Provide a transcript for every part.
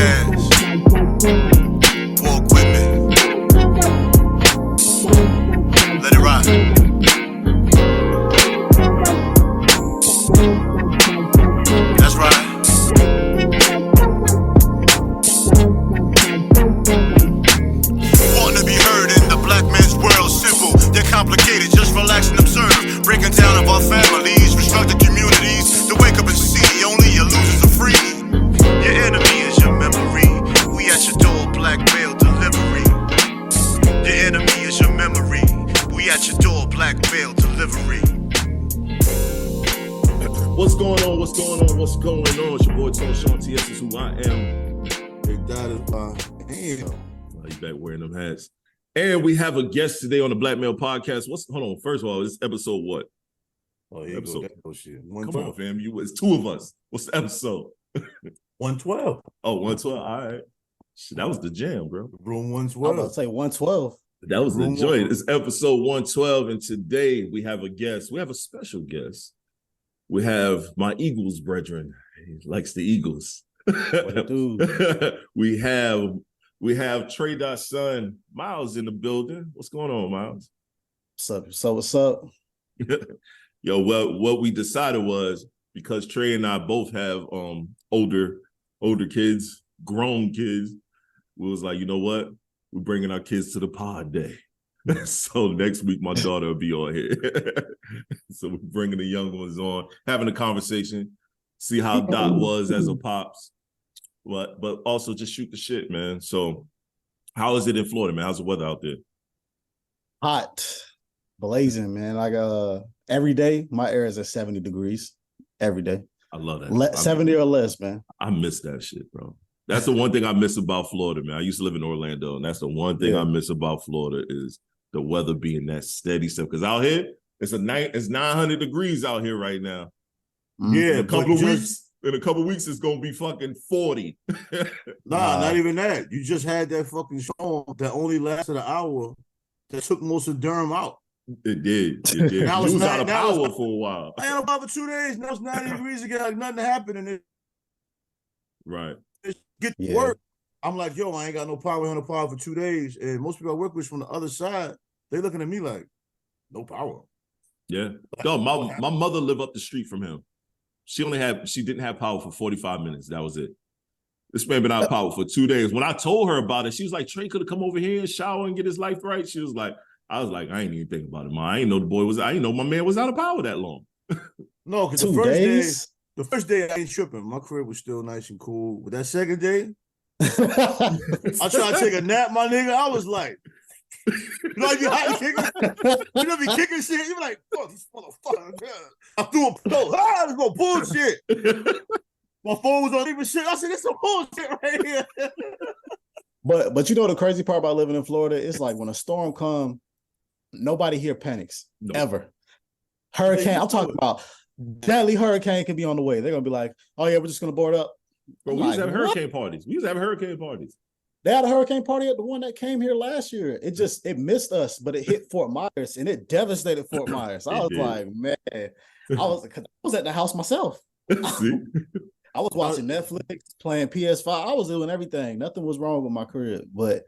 podcast. Walk with me. Let it ride. That's right. Wanting to be heard in the black man's world, simple, they're complicated, just relax and observe. Breaking down of our families, restructured communities, to wake up and see only your losers are free. Your enemy is your memory. We at your door, black mail delivery. Your enemy is your memory. We at your door, black mail delivery. What's going on? What's going on? What's going on? It's your boy TALLSHON. TS is who I am. Big Dot is fine. Damn. He's back wearing them hats. And we have a guest today on the Black Male Podcast. Hold on. First of all, this episode what? Oh, here Episode. go that bullshit. Come on, fam. It's two of us. What's the episode? 112. Oh, 112. All right. Shit, that was the jam, bro. Room I'm 112. about to say 112. That was the joint. It's episode 112, and today we have a guest. We have a special guest. We have my Eagles brethren. He likes the Eagles. Dude. we have Tre-Dot's son, Myles, in the building. What's going on, Myles? What's up? Yo, what we decided was, because Trey and I both have older kids, grown kids, we was like, you know what? We're bringing our kids to the pod day. So next week, my daughter will be on here. So we're bringing the young ones on, having a conversation, see how Dot was as a pops, but also just shoot the shit, man. So how is it in Florida, man? How's the weather out there? Hot, blazing, man. Like every day, my air is at 70 degrees every day. I love that. 70 or less, man. I miss that shit, bro. That's the one thing I miss about Florida, man. I used to live in Orlando, and that's the one thing I miss about Florida is the weather being that steady stuff. Because out here, it's 900 degrees out here right now. Yeah, in a couple of weeks, it's gonna be fucking 40. Not even that. You just had that fucking storm that only lasted an hour that took most of Durham out. It did. You was out of power for a while. I had about for 2 days. Now it's 90 degrees again, like nothing happened, and it Right. get to work. I'm like, yo, I ain't got no power for 2 days. And most people I work with from the other side, they looking at me like, no power. Yeah. No, my mother lived up the street from him. She didn't have power for 45 minutes. That was it. This man been out of power for 2 days. When I told her about it, she was like, Trey could have come over here and shower and get his life right. I was like, I ain't even think about it, man. I ain't know my man was out of power that long. No, because the first day I ain't tripping. My crib was still nice and cool. But that second day, I tried to take a nap, my nigga. I was like, you know, you know, be kicking shit. You be like, fuck this motherfucker. I threw a pillow. This is bullshit. My phone was on even shit. I said, this some bullshit right here. But you know the crazy part about living in Florida? It's like when a storm comes, nobody here panics. No. Ever. Hurricane, I'm talking about deadly hurricane can be on the way. They're gonna be like, oh yeah, we're just gonna board up. Bro, we used to have hurricane parties. They had a hurricane party at the one that came here last year. It missed us, but it hit Fort Myers and it devastated Fort Myers. I was like, man, I was at the house myself. See? I was watching Netflix, playing PS5. I was doing everything. Nothing was wrong with my crib. But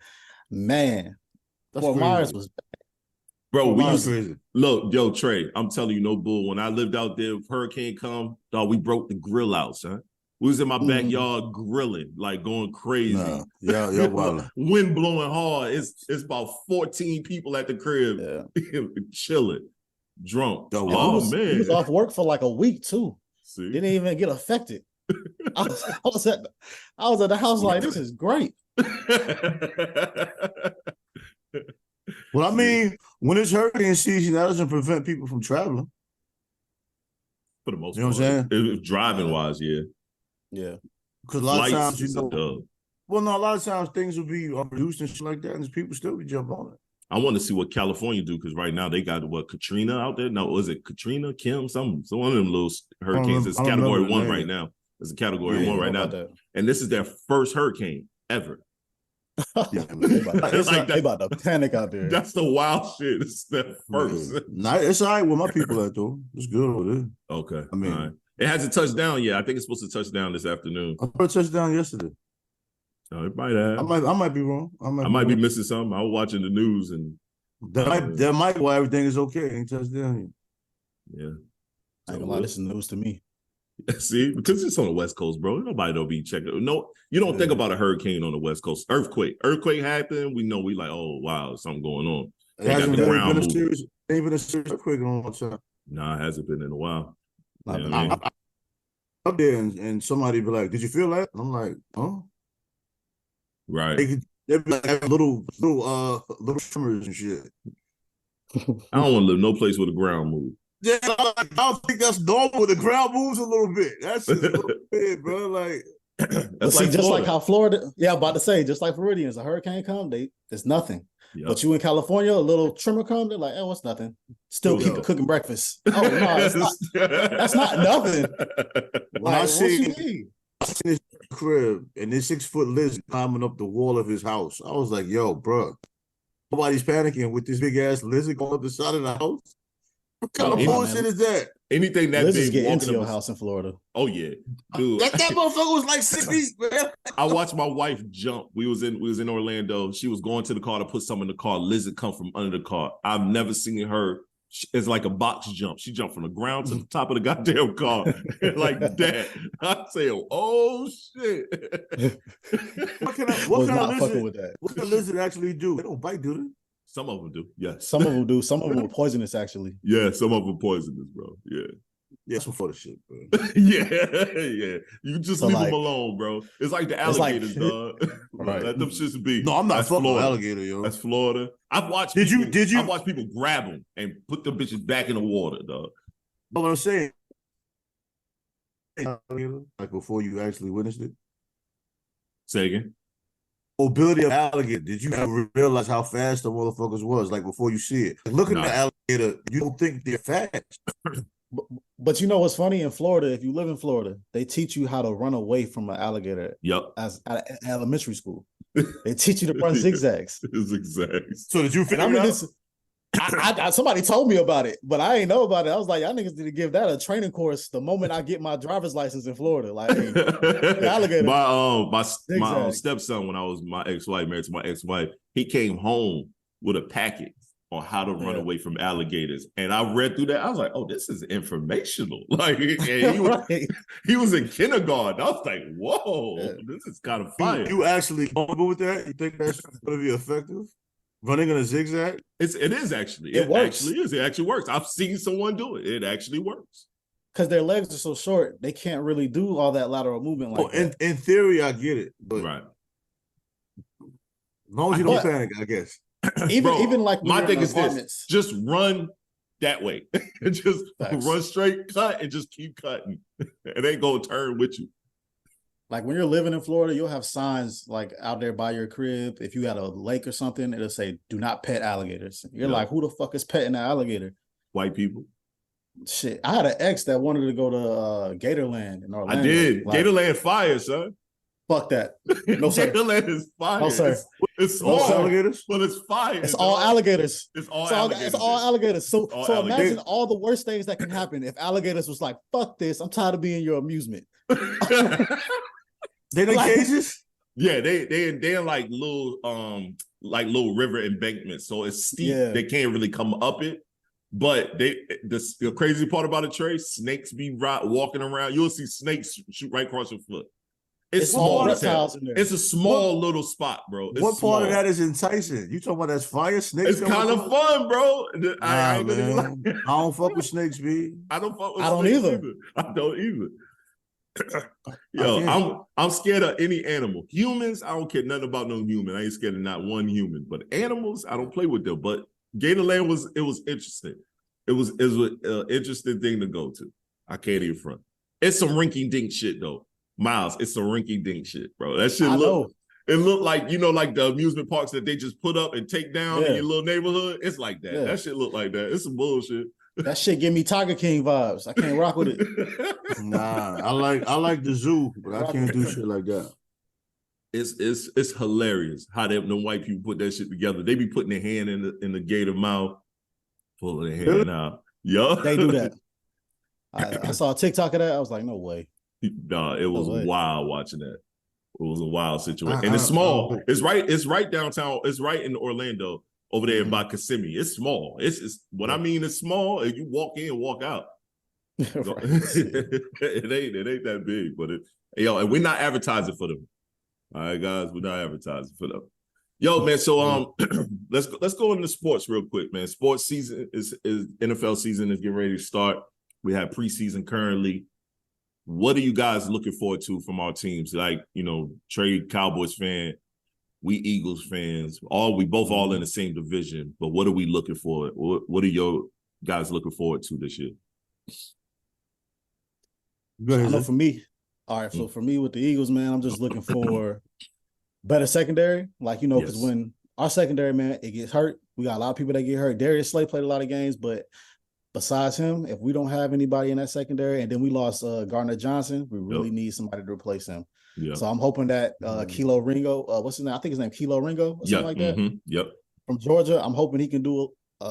man, Fort Myers was bad. Bro, look, yo, Trey, I'm telling you, no bull. When I lived out there, if hurricane come, dog, we broke the grill out, son. We was in my backyard grilling, like going crazy. Wow. Wind blowing hard. It's about 14 people at the crib, chilling, drunk. He was off work for like a week too. See? Didn't even get affected. I was at the house like, this is great. Well, I mean, when it's hurricane season, that doesn't prevent people from traveling. For the most part. You know what I'm saying? Driving wise, yeah. Yeah. Because a lot of times, a lot of times things will be reduced and shit like that, and people still be jumping on it. I want to see what California do, because right now they got Katrina out there. No, was it Katrina, Kim? Some one of them little hurricanes. It's category 1 right now. It's a category 1 right now. And this is their first hurricane ever. They about to panic out there. That's the wild shit. It's the first. It's all right with my people at though. It's good over there. Okay. I mean, it hasn't touched down yet. I think it's supposed to touch down this afternoon. I put a touchdown yesterday. It might have. I might be wrong. I might be missing something. I was watching the news and that might why everything is okay. Ain't touched down yet. Yeah. I ain't gonna lie, this is news to me. See, because it's on the West Coast, bro. Nobody don't be checking. No, you don't think about a hurricane on the West Coast. Earthquake happened. We know we like, oh wow, something going on. It hasn't really been a serious earthquake in a long time. Nah, it hasn't been in a while. You know I mean? Up there and somebody be like, "Did you feel that?" I'm like, "Oh, right." They be like little tremors and shit. I don't want to live no place where the ground moves. Yeah, I don't think that's normal. The ground moves a little bit. That's just a little bit, bro. Like, that's like just like how Florida. Yeah, I'm about to say, just like Floridians, a hurricane come, there's nothing. Yep. But you in California, a little tremor come, they're like, oh, it's nothing. Still keep cooking breakfast. Oh no, that's not nothing. When I see this crib and this 6-foot lizard climbing up the wall of his house, I was like, yo, bro, nobody's panicking with this big ass lizard going up the side of the house. What kind of bullshit is that? Anything that big get into your house in Florida. Oh yeah, dude. that motherfucker was like 6 feet, man. I watched my wife jump. We was in Orlando. She was going to the car to put something in the car. Lizard come from under the car. I've never seen her. It's like a box jump. She jumped from the ground to the top of the goddamn car like that. I say, oh shit. What kind of lizard actually do? They don't bite, do they? Some of them do, yes. Some of them do. Some of them are poisonous, actually. Yeah, some of them poisonous, bro. Yeah. Yeah, some for the shit, bro. yeah. You just leave them alone, bro. It's like the alligators, dog. Right. Let them shits be. No, I'm not fucking with alligator, yo. That's Florida. I've watched. Did you? I've watched people grab them and put the bitches back in the water, dog. But what I'm saying, like before you actually witnessed it. Say again. Mobility of alligator. Did you ever realize how fast the motherfuckers was? Like before you see it, like, looking at the alligator, you don't think they're fast. But you know what's funny in Florida? If you live in Florida, they teach you how to run away from an alligator. Yep. As at elementary school, they teach you to run zigzags. Zigzags. So did you figure it out? Somebody told me about it, but I ain't know about it. I was like, y'all niggas need to give that a training course the moment I get my driver's license in Florida. Like, hey, alligator. My stepson, when I was my ex-wife, married to my ex-wife, he came home with a packet on how to run away from alligators. And I read through that. I was like, oh, this is informational. Like, he was in kindergarten. I was like, whoa, this is kind of fire. You actually comfortable with that? You think that's going to be effective? Running in a zigzag? It is actually. It works. Actually is. It actually works. I've seen someone do it. It actually works. Because their legs are so short, they can't really do all that lateral movement like that. In theory, I get it. But right. As long as you don't panic, I guess. Even like my thing is this: just run that way. Just run straight, cut, and just keep cutting. It ain't gonna turn with you. Like when you're living in Florida, you'll have signs like out there by your crib. If you got a lake or something, it'll say, do not pet alligators. You're like, who the fuck is petting an alligator? White people. Shit. I had an ex that wanted to go to Gatorland in Orlando. I did. Like, Gatorland fire, son. Fuck that. No, sir. Gatorland is fire. No, sir. It's small alligators, but it's fire. It's all alligators. It's all alligators. It's all alligators. So imagine all the worst things that can happen if alligators was like, fuck this. I'm tired of being your amusement. They in cages? Yeah, they in like little river embankments. So it's steep. Yeah. They can't really come up it. But the crazy part about it, Trey, snakes be walking around. You'll see snakes shoot right across your foot. It's small. It's a small little spot, bro. What part of that is enticing? You talking about that's fire snakes? It's kind of fun, bro. I don't fuck with snakes, B. I don't fuck with snakes. I don't either. Yo, I'm scared of any animal. Humans, I don't care nothing about no human. I ain't scared of not one human. But animals, I don't play with them. But Gatorland was interesting. It was an interesting thing to go to. I can't even front. It's some rinky-dink shit though. Myles, it's some rinky-dink shit, bro. That shit looked like, like the amusement parks that they just put up and take down in your little neighborhood. It's like that. That shit look like that. It's some bullshit. That shit give me Tiger King vibes. I can't rock with it. Nah, I like the zoo, but I can't do shit like that. It's hilarious how them white people put that shit together. They be putting their hand in the gator mouth, pulling their hand out. Yo, they do that. I saw a TikTok of that. I was like, no way. Nah, it was wild watching that. It was a wild situation. And it's small. It's right downtown. It's right in Orlando over there by Kissimmee. It's small. It's what I mean is small, and you walk in, walk out. It ain't that big, but and we're not advertising for them. All right, guys, we're not advertising for them. Yo, man, so let's go into sports real quick, man. Sports season is NFL season is getting ready to start. We have preseason currently. What are you guys looking forward to from our teams? Like, Trey Cowboys fan, we Eagles fans, we both all in the same division, but what are we looking for? What are your guys looking forward to this year? Go ahead. I know for me, all right, so for me with the Eagles, man, I'm just looking for better secondary. Like, because when our secondary, man, it gets hurt. We got a lot of people that get hurt. Darius Slay played a lot of games, but besides him, if we don't have anybody in that secondary, and then we lost Gardner Johnson, we really need somebody to replace him. Yep. So I'm hoping that Kilo Ringo, what's his name? I think his name Kilo Ringo or something like that. Yep. From Georgia, I'm hoping he can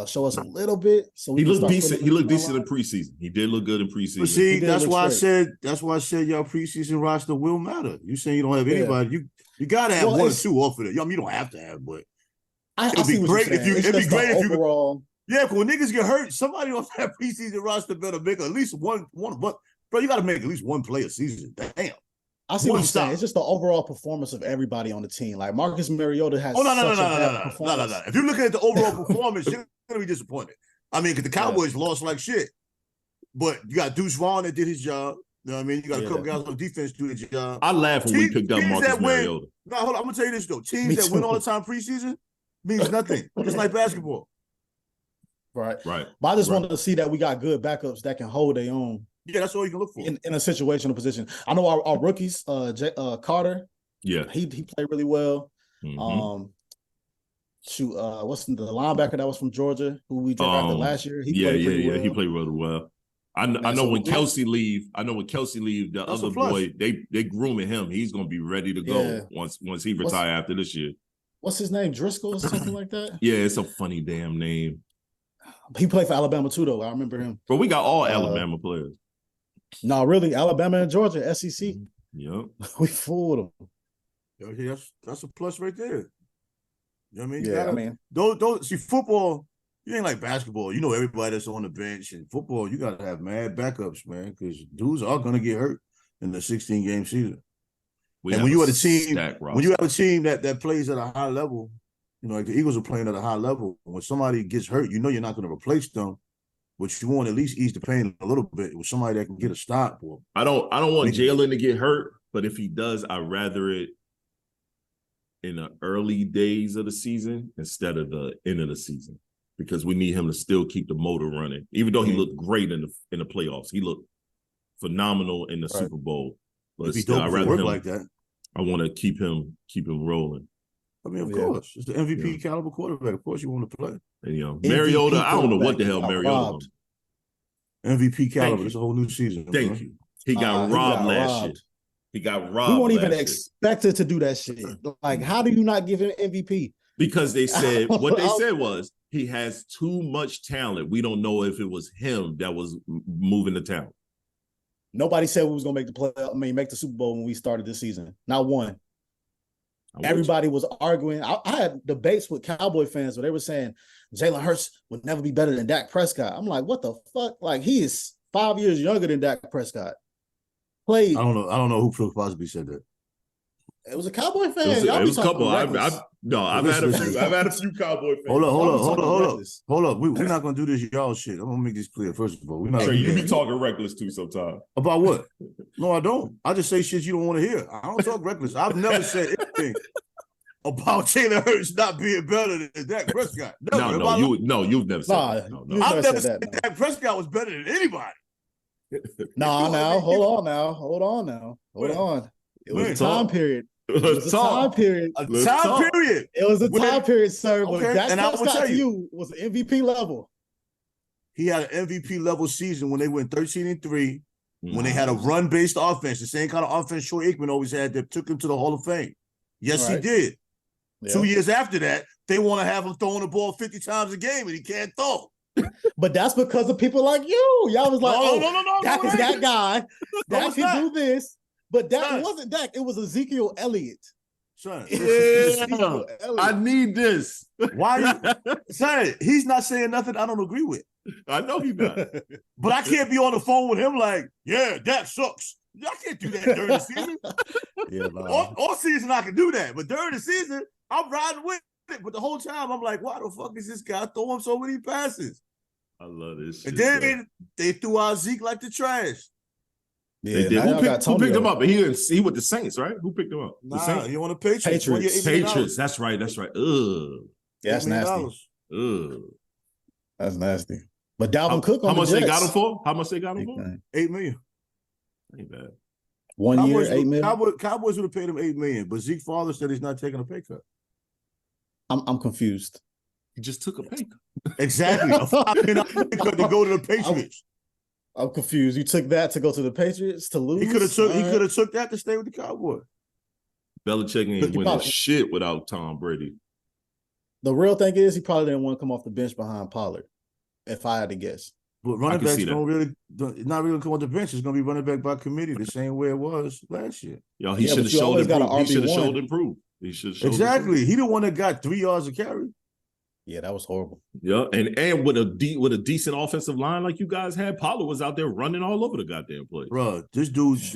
show us a little bit. So he looked decent. He looked decent in preseason. He did look good in preseason. But see, that's why I said y'all preseason roster will matter. You saying you don't have anybody. You gotta have one or two off of it. You don't have to have, but it'd be great if you. It'd be great if you overall. Yeah, because when niggas get hurt, somebody off that preseason roster better make at least one. But bro, you got to make at least one play a season. Damn. I see what you're saying. It's just the overall performance of everybody on the team. Like Marcus Mariota has. No. If you're looking at the overall performance, you're gonna be disappointed. I mean, because the Cowboys lost like shit, but you got Deuce Vaughn that did his job. You know what I mean? You got a couple guys on defense do their job. I laughed when we picked up Marcus Mariota. No, hold on. I'm gonna tell you this though. Teams that win all the time preseason means nothing. Just like basketball. Right. But I just wanted to see that we got good backups that can hold their own. Yeah, that's all you can look for in a situational position. I know our rookies, Carter. Yeah, he played really well. Mm-hmm. What's the linebacker that was from Georgia who we drafted last year? He played really well. I know when Kelsey leave. The other boy, they grooming him. He's gonna be ready to go once he retire after this year. What's his name? Driscoll or something like that? Yeah, it's a funny damn name. He played for Alabama too, though. I remember him. But we got all Alabama players. No, really, Alabama and Georgia, SEC. Yep. We fooled them. Yeah, that's a plus right there. You know what I mean? Yeah, don't see football. You ain't like basketball. You know everybody that's on the bench. And football, you gotta have mad backups, man, because dudes are gonna get hurt in the 16-game season. And when you have a team, that plays at a high level, like the Eagles are playing at a high level. When somebody gets hurt, you're not going to replace them, but you want to at least ease the pain a little bit with somebody that can get a stop. I don't want Jalen to get hurt, but if he does, I'd rather it in the early days of the season instead of the end of the season, because we need him to still keep the motor running. Even though he looked great in the playoffs, he looked phenomenal in the Super Bowl. But if he don't work like that, I want to keep him rolling. I mean, of course, it's the MVP caliber quarterback. Of course, you want to play. And Mariota, I don't know what the hell Mariota. MVP caliber. It's a whole new season. Thank you. He got robbed last year. He got robbed. We weren't even expected to do that shit. Like, how do you not give him MVP? Because they said what they said was he has too much talent. We don't know if it was him that was moving the talent. Nobody said we was gonna make the Super Bowl when we started this season. Not one. Everybody was arguing. I had debates with Cowboy fans where they were saying Jalen Hurts would never be better than Dak Prescott. I'm like, what the fuck? Like, he is 5 years younger than Dak Prescott. Played. I don't know who possibly said that. It was a Cowboy fan. It was a couple. I've had a few Cowboy fans. Hold up. We're not gonna do this y'all shit. I'm gonna make this clear. First of all, we're not. So you be talking reckless too sometimes. About what? No, I don't. I just say shit you don't want to hear. I don't talk reckless. I've never said anything about Jalen Hurts not being better than Dak Prescott. You've never said that. No. I've never said that. Dak Prescott was better than anybody. Hold on. It was a time period. It was a time period. It was a time period, sir. Okay. Dak Prescott to you was an MVP level. He had an MVP level season when they went 13-3, when they had a run-based offense, the same kind of offense Troy Aikman always had that took him to the Hall of Fame. Yes, he did. Yeah. 2 years after that, they want to have him throwing the ball 50 times a game, and he can't throw. But that's because of people like you. Y'all was like, Dak is that guy. Dak can do this. But it wasn't Dak. It was Ezekiel Elliott. Son, yeah, I need this. Why? Son, he's not saying nothing I don't agree with. I know he's not. But I can't be on the phone with him like, yeah, Dak sucks. I can't do that during the season. Yeah, no. All season I can do that. But during the season, I'm riding with it. But the whole time, I'm like, why the fuck is this guy throwing so many passes? I love this shit. And then they threw out Zeke like the trash. Yeah, who picked him up? He with the Saints, right? Who picked him up? The Saints? He on the Patriots. Patriots. That's right. Ugh. Yeah, that's nasty. Ugh. That's nasty. But Dalvin Cook on how much the Jets, they got him for? How much they got him for? $8 million. Ain't bad. 1 year, $8 million. Cowboys would have paid him $8 million, but Zeke's father said he's not taking a pay cut. I'm confused. He just took a pay cut. Exactly. A $5 million pay cut to go to the Patriots. I'm confused. You took that to go to the Patriots to lose? He could have took that to stay with the Cowboys. Belichick ain't winning shit without Tom Brady. The real thing is he probably didn't want to come off the bench behind Pollard, if I had to guess. But running backs not really come off the bench. It's gonna be running back by committee the same way it was last year. Yo, he should have showed improved. He should have showed improved. He should have exactly. He the one that got 3 yards of carry. Yeah, that was horrible. Yeah, and with a decent offensive line like you guys had, Pollard was out there running all over the goddamn place. Bro, this dude's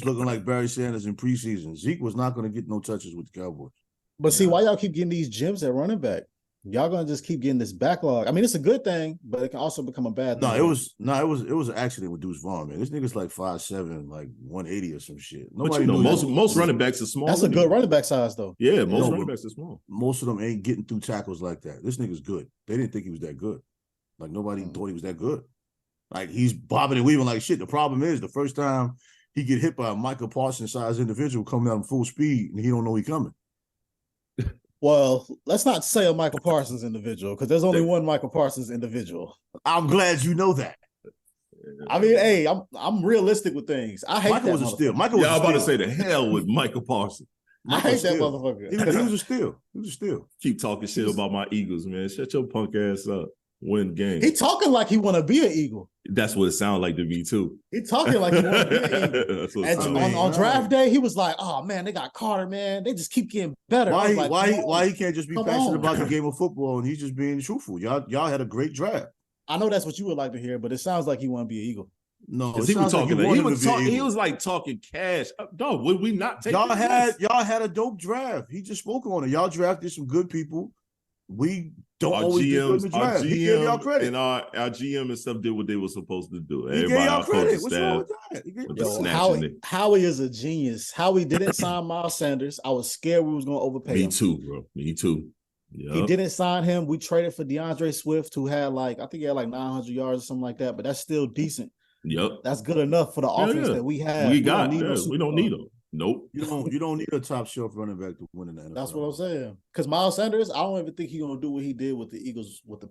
looking like Barry Sanders in preseason. Zeke was not gonna get no touches with the Cowboys. But see, why y'all keep getting these gems at running back? Y'all gonna just keep getting this backlog. I mean, it's a good thing, but it can also become a bad thing. It was an accident with Deuce Vaughn, man. This nigga's like 5'7", like 180 or some shit. Nobody most running backs are small. That's a good running back size, though. Yeah, most running backs are small. Most of them ain't getting through tackles like that. This nigga's good. They didn't think he was that good. Like nobody thought he was that good. Like he's bobbing and weaving like shit. The problem is the first time he get hit by a Michael Parsons sized individual coming out in full speed and he don't know he coming. Well, let's not say a Michael Parsons individual because there's only one Michael Parsons individual. I'm glad you know that. I mean, hey, I'm realistic with things. I hate Michael that was a steal. Michael was I was about to say the hell with Michael Parsons. I hate that motherfucker. He was a steal. He was a steal. Keep talking shit about my Eagles, man. Shut your punk ass up. Win game. He talking like he want to be an Eagle. That's what it sounds like to me too. He talking like he want to be an Eagle. And on draft day, he was like, "Oh man, they got Carter, man. They just keep getting better." Why he can't just be passionate about the game of football and he's just being truthful? Y'all had a great draft. I know that's what you would like to hear, but it sounds like he want to be an Eagle. No, he was talking. He was like talking cash. No, would we not take? Y'all had a dope draft. He just spoke on it. Y'all drafted some good people. We don't always do good in the draft. He gave y'all credit. And our GM and stuff did what they were supposed to do. He gave y'all credit. What's wrong with that? Howie is a genius. Howie didn't sign Myles Sanders. I was scared we was going to overpay him. Me too, bro. Me too. Yep. He didn't sign him. We traded for DeAndre Swift, who had I think he had 900 yards or something like that, but that's still decent. Yep. That's good enough for the offense that we have. We don't need him. Nope. You don't need a top shelf running back to win in the NFL. That's what I'm saying. Because Myles Sanders, I don't even think he's gonna do what he did with the Eagles. What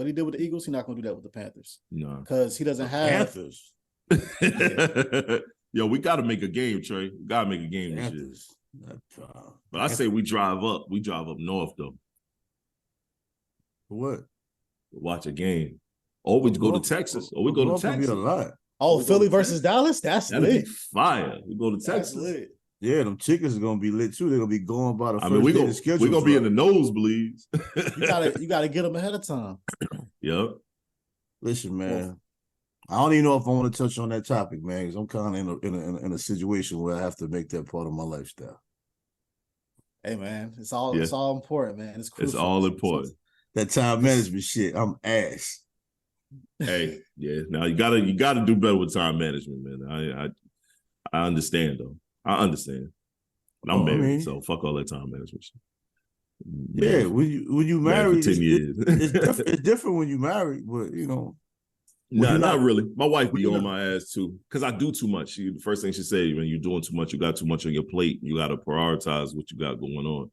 he did with the Eagles, he's not gonna do that with the Panthers. No, because he doesn't have Panthers. Yo, we got to make a game, Trey. We got to make a game this year. But I say we drive up. We drive up north though. For what? Watch a game. Or we go to Texas. Or we go to Texas. Be a lot. Oh, Philly versus Dallas? That's lit. Fire. We go to Texas. Lit. Yeah, them chickens are gonna be lit too. They're gonna be going by the first day of the schedule. We're gonna be in the nosebleeds. you gotta get them ahead of time. Yep. Listen, man. I don't even know if I want to touch on that topic, man, because I'm kind of in a situation where I have to make that part of my lifestyle. Hey, man, it's all important, man. It's crucial. It's all important. That time management shit, I'm ass. Hey, yeah. Now you gotta do better with time management, man. I understand though. I understand. But I'm married, so fuck all that time management shit. Yeah, when you married, for 10 years. It's different when you married, but you know. Not really. My wife be on my ass too, because I do too much. The first thing she say, when you're doing too much, you got too much on your plate. You got to prioritize what you got going on.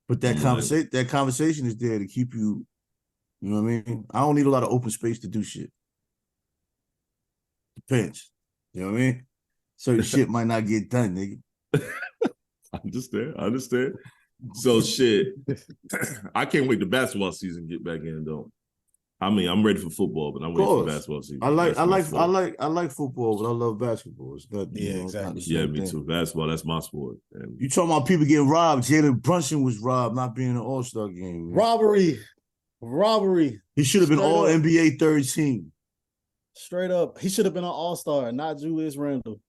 But that conversation is there to keep you. You know what I mean? I don't need a lot of open space to do shit. Depends. You know what I mean? Certain shit might not get done, nigga. I understand. So shit. I can't wait the basketball season get back in though. I mean, I'm ready for football, but I'm waiting for basketball season. I like football, but I love basketball. It's not, exactly. Yeah, me too. Basketball, that's my sport. And you talking about people getting robbed? Jalen Brunson was robbed, not being an All-Star game. Man. Robbery. He should have been All NBA third team. Straight up, he should have been an All-Star, not Julius Randle.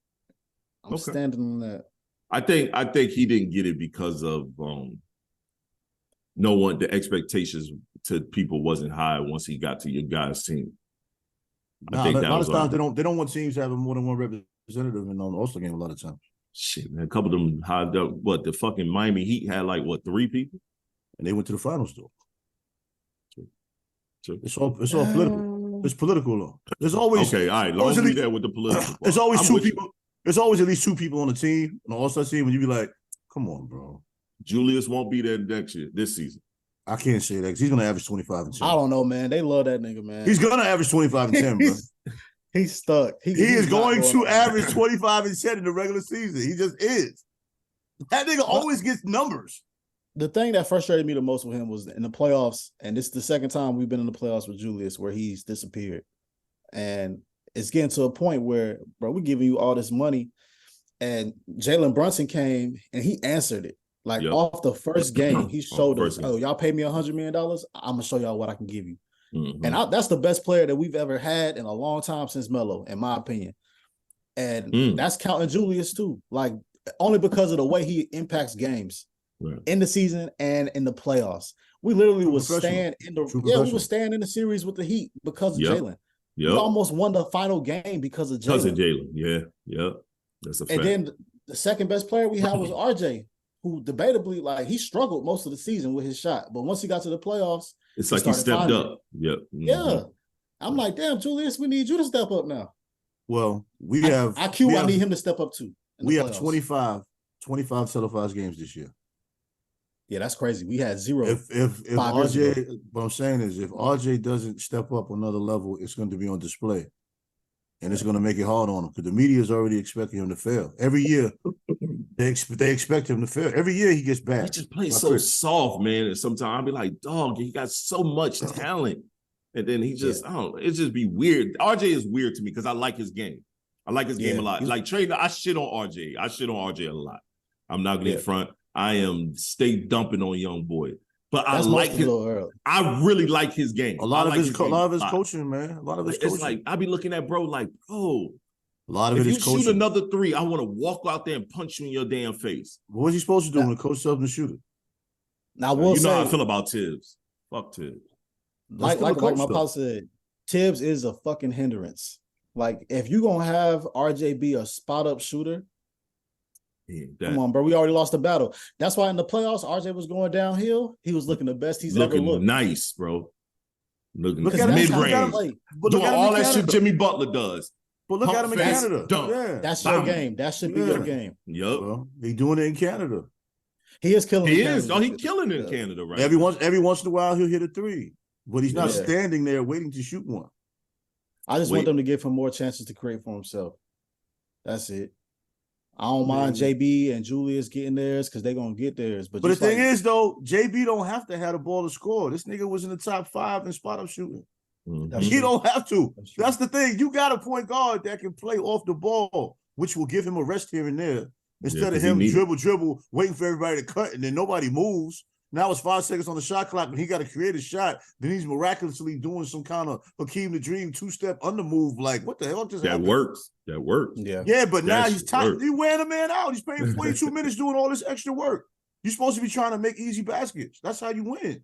I'm standing on that. I think he didn't get it because of the expectations to people wasn't high once he got to your guys' team. I think a lot of times they don't want teams having more than one representative in the All-Star game a lot of times. Shit, man. A couple of them hived up. What, the fucking Miami Heat had like, 3 people? And they went to the finals, though. True. It's all political. It's political, though. There's always... Okay, all right. Long as there with the political. There's always two people. There's always at least 2 people on the team, on the All-Star team, and you be like, come on, bro. Julius won't be there this season. I can't say that because he's going to average 25 and 10. I don't know, man. They love that nigga, man. He's going to average 25 and 10, bro. He's stuck. He is going to average 25 and 10 in the regular season. He just is. That nigga always gets numbers. The thing that frustrated me the most with him was in the playoffs, and this is the second time we've been in the playoffs with Julius where he's disappeared. And it's getting to a point where, bro, we're giving you all this money. And Jalen Brunson came and he answered it. Like off the first game, he showed us, y'all pay me $100 million. I'm gonna show y'all what I can give you. Mm-hmm. And that's the best player that we've ever had in a long time since Melo, in my opinion. And that's counting Julius too. Like only because of the way he impacts games in the season and in the playoffs. We literally would stand in the series with the Heat because of Jalen. We almost won the final game because of Jalen. Because of Jalen, yeah. That's a fact. And then the second best player we had was RJ, who debatably, like, he struggled most of the season with his shot. But once he got to the playoffs, it's like he stepped up. Yep. Mm-hmm. Yeah. I'm like, damn, Julius, we need you to step up now. Well, I need him to step up too. We have 25 televised games this year. Yeah, that's crazy. We had 0. If RJ, what I'm saying is if RJ doesn't step up another level, it's going to be on display. And it's going to make it hard on him because the media is already expecting him to fail. Every year, they expect him to fail. Every year he gets bad. He just plays so soft, man. And sometimes I'll be like, dog, he got so much talent. And then he just, I don't know, it just be weird. RJ is weird to me because I like his game. I like his game a lot. Like Tre-Dot, I shit on RJ. I shit on RJ a lot. I'm not going to front. I am dumping on young boy. But I really like his game. A lot of his coaching, man. A lot of his coaching. It's like I be looking at bro like, bro. A lot of it is coaching. If you shoot another 3, I want to walk out there and punch you in your damn face. What's he supposed to do when the coach tells him to shoot it? Now, you know how I feel about Tibbs. Fuck Tibbs. Like my pal said, Tibbs is a fucking hindrance. Like if you gonna have RJ be a spot up shooter. Come on, bro. We already lost the battle. That's why in the playoffs, RJ was going downhill. He was looking the best he's ever looked. Nice, bro. Looking mid-range. Doing all that shit Jimmy Butler does. But look at him in Canada. Yeah. That's your game. That should be your game. Yep. Well, he's doing it in Canada. He is killing. He is. Oh, he's killing in Canada right every once in a while, he'll hit a 3. But he's not standing there waiting to shoot one. I just want them to give him more chances to create for himself. That's it. I don't mind JB and Julius getting theirs because they're going to get theirs. But the thing is, though, JB don't have to have the ball to score. This nigga was in the top 5 in spot-up shooting. Mm-hmm. He don't have to. That's the thing. You got a point guard that can play off the ball, which will give him a rest here and there. Instead of him dribble, waiting for everybody to cut, and then nobody moves. Now it's 5 seconds on the shot clock, and he got to create a shot. Then he's miraculously doing some kind of Hakeem the Dream 2-step under move. Like, what the hell just happened? That works. Yeah, but now he's tight. He's wearing a man out. He's paying 42 minutes doing all this extra work. You're supposed to be trying to make easy baskets. That's how you win.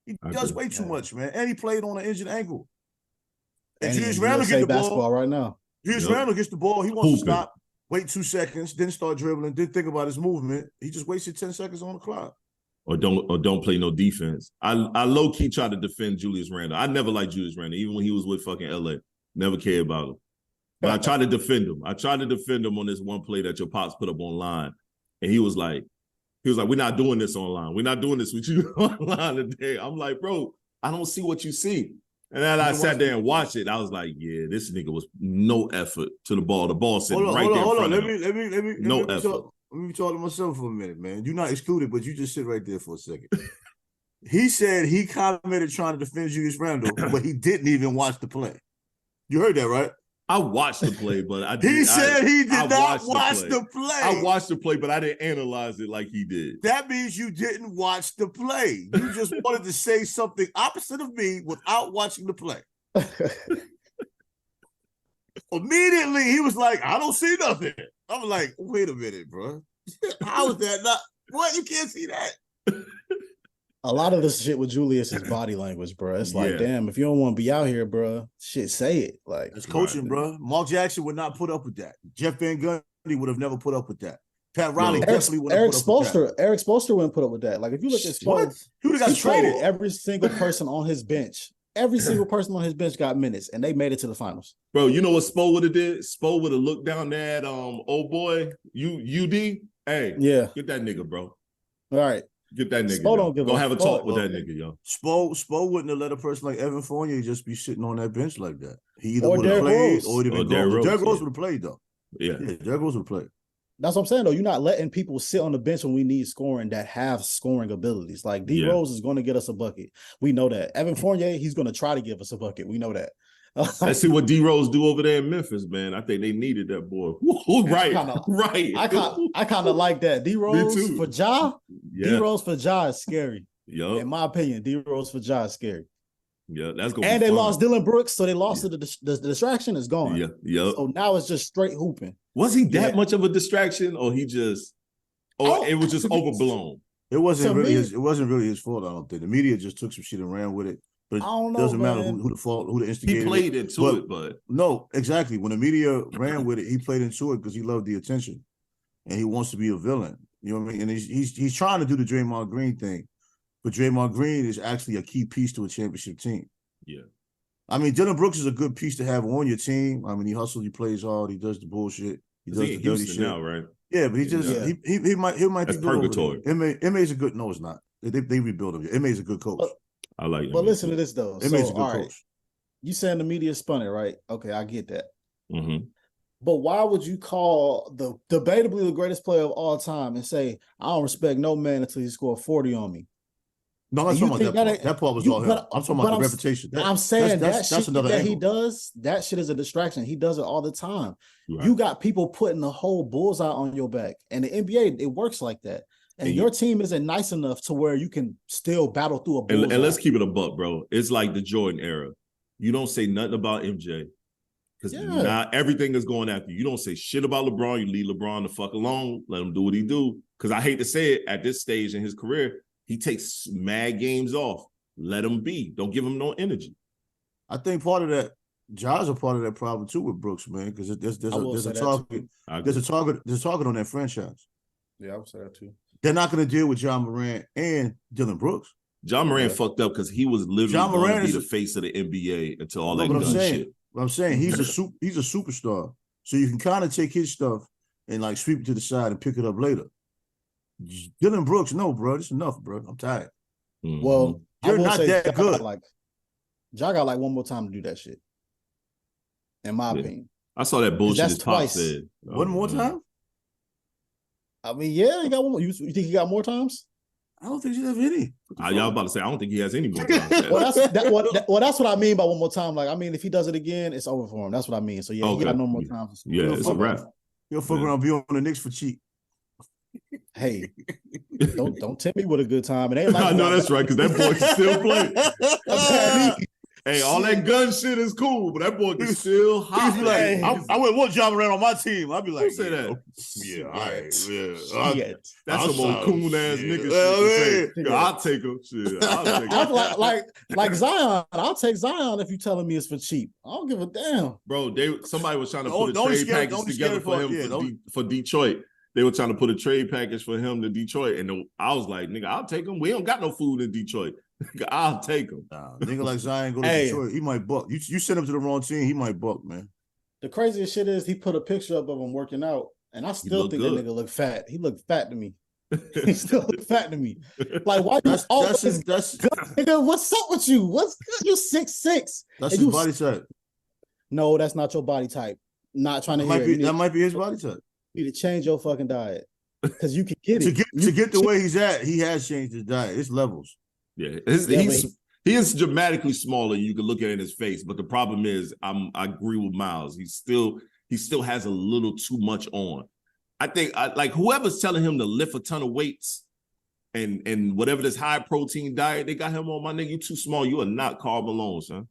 He does way too much, man. And he played on an injured ankle. And Julius Randle gets the ball right now. Julius Randle gets the ball. He wants to stop, wait 2 seconds, then start dribbling, then think about his movement. He just wasted 10 seconds on the clock. Or don't play no defense. I low key try to defend Julius Randle. I never liked Julius Randle, even when he was with fucking LA. Never cared about him. But I tried to defend him. I tried to defend him on this one play that your pops put up online. And he was like, we're not doing this online. We're not doing this with you online today. I'm like, bro, I don't see what you see. And then I sat there and watched it. I was like, yeah, this nigga was no effort to the ball. The ball sitting right there in front of him. No effort. Let me talk to myself for a minute, man. You're not excluded, but you just sit right there for a second. He said he commented trying to defend Julius Randle, but he didn't even watch the play. You heard that, right? I watched the play, but I did. He said he did not watch the play. I watched the play, but I didn't analyze it like he did. That means you didn't watch the play. You just wanted to say something opposite of me without watching the play. Immediately, he was like, I don't see nothing. I'm like, wait a minute, bro. How is that not? What? You can't see that? A lot of this shit with Julius is body language, bro. It's like, damn, if you don't want to be out here, bro, shit, say it. Like, it's coaching, bro. Mark Jackson would not put up with that. Jeff Van Gundy would have never put up with that. Pat Riley definitely would have put up with that. Eric Spoelstra wouldn't put up with that. Like, if you look at Spoelstra, he would have got traded. Every single person on his bench. Every single person on his bench got minutes, and they made it to the finals. Bro, you know what Spo would have did? Spo would have looked down there at old boy, UD. Hey, yeah, get that nigga, bro. All right. Get that nigga. Spo don't give Go have a talk with that nigga, yo. Spo wouldn't have let a person like Evan Fournier just be sitting on that bench like that. He either would have played or he'd have been gone. Derrick Rose would have played, though. Yeah, Derrick Rose would have played. That's what I'm saying, though. You're not letting people sit on the bench when we need scoring that have scoring abilities. Like, D Rose is going to get us a bucket. We know that. Evan Fournier, he's going to try to give us a bucket. We know that. Let's see what D Rose do over there in Memphis, man. I think they needed that boy. Right. I kind of like that. D Rose for Ja. Yeah. D Rose for Ja is scary. Yep. In my opinion, D Rose for Ja is scary. Yeah, that's going. And they lost Dylan Brooks, so they lost to the distraction is gone. Yeah, yeah. So now it's just straight hooping. Was he that much of a distraction, or he just, it was just overblown? It wasn't really his fault. I don't think the media just took some shit and ran with it. But I don't know, it doesn't man. matter who the fault, who the instigator. He played into it, but no, exactly. When the media ran with it, he played into it because he loved the attention, and he wants to be a villain. You know what I mean? And he's trying to do the Draymond Green thing, but Draymond Green is actually a key piece to a championship team. Yeah. I mean, Dylan Brooks is a good piece to have on your team. I mean, he hustles, he plays hard, he does the bullshit, he does the dirty shit. Now, right? Yeah, but he just he might That's be purgatory. Emme's a good. No, it's not. They rebuild him. Emme's a good coach. I like him. But listen to this though. Emme's a good coach. Right, you saying the media spun it, right? Okay, I get that. Mm-hmm. But why would you call the debatably the greatest player of all time and say I don't respect no man until he scored 40 on me? No, I'm talking about that part. That part was all him. I'm talking about the reputation. I'm saying that's another that angle. He does, that shit is a distraction. He does it all the time. Right. You got people putting the whole bullseye on your back. And the NBA, it works like that. And your team isn't nice enough to where you can still battle through a bullseye. And let's keep it a buck, bro. It's like the Jordan era. You don't say nothing about MJ. Because now everything is going after you. You don't say shit about LeBron. You leave LeBron the fuck alone. Let him do what he do. Because I hate to say it, at this stage in his career, he takes mad games off. Let him be. Don't give him no energy. I think part of that, Ja's a part of that problem too with Brooks, man, because there's a target on that franchise. Yeah, I would say that too. They're not going to deal with John Morant and Dylan Brooks. John Morant fucked up because he was literally going to be the face of the NBA until all that gun shit. What I'm saying, he's a superstar, so you can kind of take his stuff and like sweep it to the side and pick it up later. Dylan Brooks, no, bro, it's enough, bro. I'm tired. Mm-hmm. Well, you're not that good. Ja got like one more time to do that shit. In my opinion, I saw that bullshit his pop said. One more time. I mean, yeah, he got one more. You think he got more times? I don't think he has any. Y'all about to say I don't think he has any more times. That's what I mean by one more time. Like, I mean, if he does it again, it's over for him. That's what I mean. So yeah, he got no more times. Yeah, it's a wrap. He'll fuck around, be on the Knicks for cheap. Hey, don't tempt me with a good time. It ain't like I know that's right, because that boy can still play. Hey, all that gun shit is cool, but that boy can still hop. Like, I wouldn't want John Morant on my team. I'd be like, who say that? Yeah, all right. Yeah. That's some old coon ass nigga shit. I'll take him. Shit, I'll take him. like Zion. I'll take Zion if you telling me it's for cheap. I don't give a damn. Bro, somebody was trying to put a trade package together for him for Detroit. They were trying to put a trade package for him to Detroit, and I was like, nigga, I'll take him. We don't got no food in Detroit. I'll take him. Nigga like Zion go to Detroit, he might buck. You send him to the wrong team, he might buck, man. The craziest shit is he put a picture up of him working out, and I still think that nigga look fat. He looked fat to me. He still look fat to me. Like, why that's nigga, what's up with you? What's good? You 6'6". That's his body type. No, that's not your body type. Not trying to hear it. That might be his body type. You need to change your fucking diet. Because you can get it. To get the way he's at, he has changed his diet. It's levels. Yeah, Yeah, he is dramatically smaller. You can look at it in his face, but the problem is, I agree with Myles. He still has a little too much on. I think like whoever's telling him to lift a ton of weights and whatever this high protein diet they got him on, my nigga, you too small. You are not carb alone, son.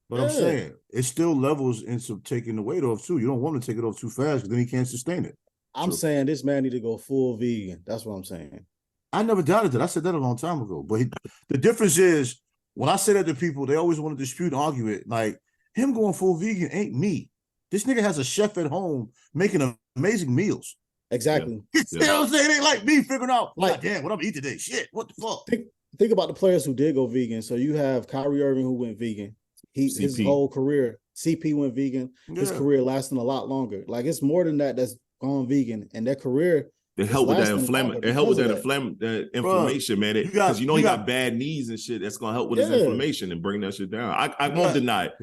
But I'm saying it still levels into taking the weight off too. You don't want to take it off too fast because then he can't sustain it. I'm saying this man need to go full vegan. That's what I'm saying. I never doubted that. I said that a long time ago. But the difference is when I say that to people, they always want to dispute and argue it. Like him going full vegan ain't me. This nigga has a chef at home making amazing meals. Exactly. You know what I'm saying? It ain't like me figuring out, like, damn, what I'm eating today. Shit, what the fuck? Think about the players who did go vegan. So you have Kyrie Irving who went vegan. His whole career, CP went vegan. His career lasting a lot longer. Like it's more than that that's gone vegan, and their career. It helped with that inflammation. It helped with that inflammation, man. Because you got bad knees and shit. That's gonna help with his inflammation and bring that shit down. I won't deny it.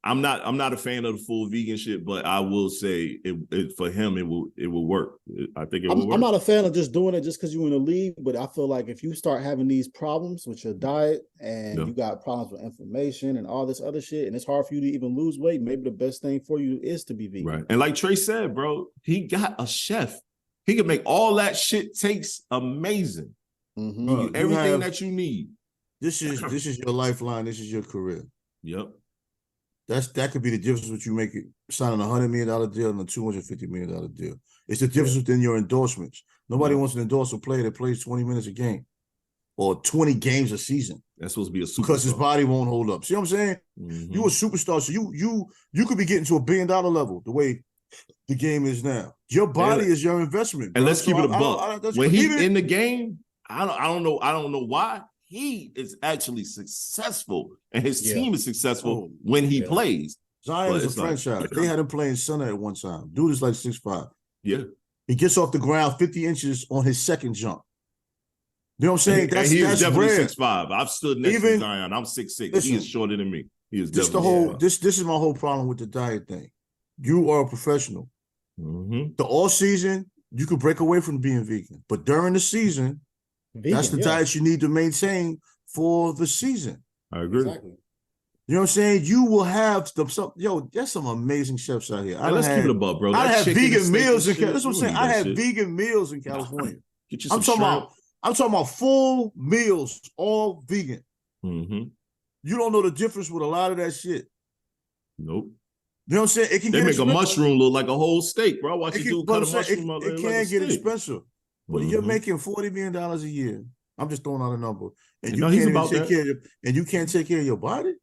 I'm not a fan of the full vegan shit, but I will say it for him it will work. I think it will work. I'm not a fan of just doing it just because you're in the league, but I feel like if you start having these problems with your diet and you got problems with inflammation and all this other shit, and it's hard for you to even lose weight, maybe the best thing for you is to be vegan. Right. And like Trey said, bro, he got a chef. He can make all that shit taste amazing. Mm-hmm. Everything that you need. This is your lifeline. This is your career. Yep. That could be the difference with you making signing a $100 million deal and a $250 million deal. It's the difference within your endorsements. Nobody wants to endorse a player that plays 20 minutes a game or 20 games a season. That's supposed to be a superstar. Because his body won't hold up. See what I'm saying? Mm-hmm. You a superstar, so you could be getting to $1 billion level the way the game is now. Your body is your investment, bro. And let's keep it a buck. When he's in the game, I don't know why. He is actually successful, and his team is successful when he plays. Zion is a franchise. They had him playing center at one time. Dude is like 6'5". Yeah. He gets off the ground 50 inches on his second jump. You know what I'm saying? That's definitely 6'5". I've stood next to Zion. I'm 6'6". Listen, he is shorter than me. He is definitely this is my whole problem with the diet thing. You are a professional. Mm-hmm. The all season, you could break away from being vegan. But during the season, that's the diet you need to maintain for the season. I agree. Exactly. You know what I'm saying? You will have there's some amazing chefs out here. Let's keep it above, bro. I have vegan meals in California. That's what I'm saying. I have vegan meals in California. Get you some I'm talking about full meals, all vegan. Mm-hmm. You don't know the difference with a lot of that shit. Nope. You know what I'm saying? They make a mushroom look like a whole steak, bro. Watch you do cut a mushroom up. It can get expensive. But you're making $40 million a year. I'm just throwing out a number. And you can't take care of your body?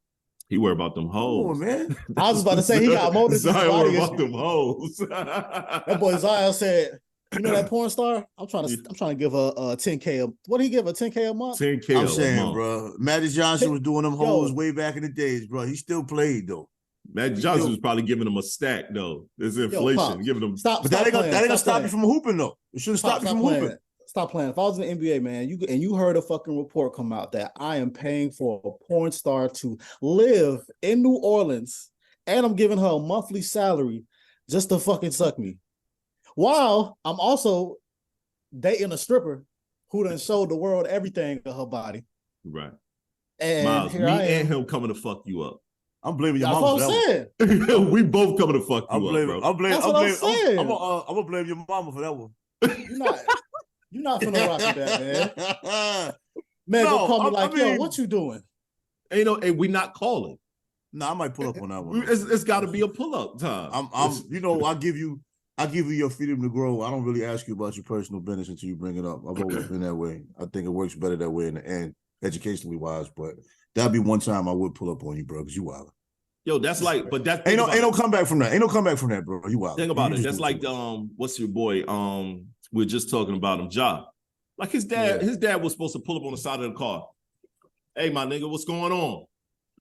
He worry about them hoes. Come on, man. I was about to say he got more than Zion worry about them hoes. That boy Zion said, you know that porn star? I'm trying to give her 10K. What did he give her? 10K a month? 10K. I'm saying, bro. Magic Johnson was doing them hoes way back in the days, bro. He still played though. Magic Johnson was probably giving them a stack though. There's inflation, giving them. But that ain't gonna stop you from hooping though. It shouldn't stop you from hooping. Stop playing. If I was in the NBA, man, you heard a fucking report come out that I am paying for a porn star to live in New Orleans, and I'm giving her a monthly salary just to fucking suck me, while I'm also dating a stripper who done showed the world everything of her body. Right. And Miles, me and him coming to fuck you up. I'm blaming your mama for that one. We both coming to fuck you up, bro. I'm gonna blame your mama for that one. You're not finna rock with that, man. Man, don't call me yo, what you doing? And we not calling. No, I might pull up on that one. It's got to be a pull up time. I give you your freedom to grow. I don't really ask you about your personal business until you bring it up. I've always been that way. I think it works better that way in the end, educationally wise. But that'd be one time I would pull up on you, bro, because you wild. Yo, that's like, but that ain't no comeback from that. Ain't no comeback from that, bro. You wild. Think about it. That's like what's your boy? We're just talking about him, Ja. Like his dad was supposed to pull up on the side of the car. Hey, my nigga, what's going on?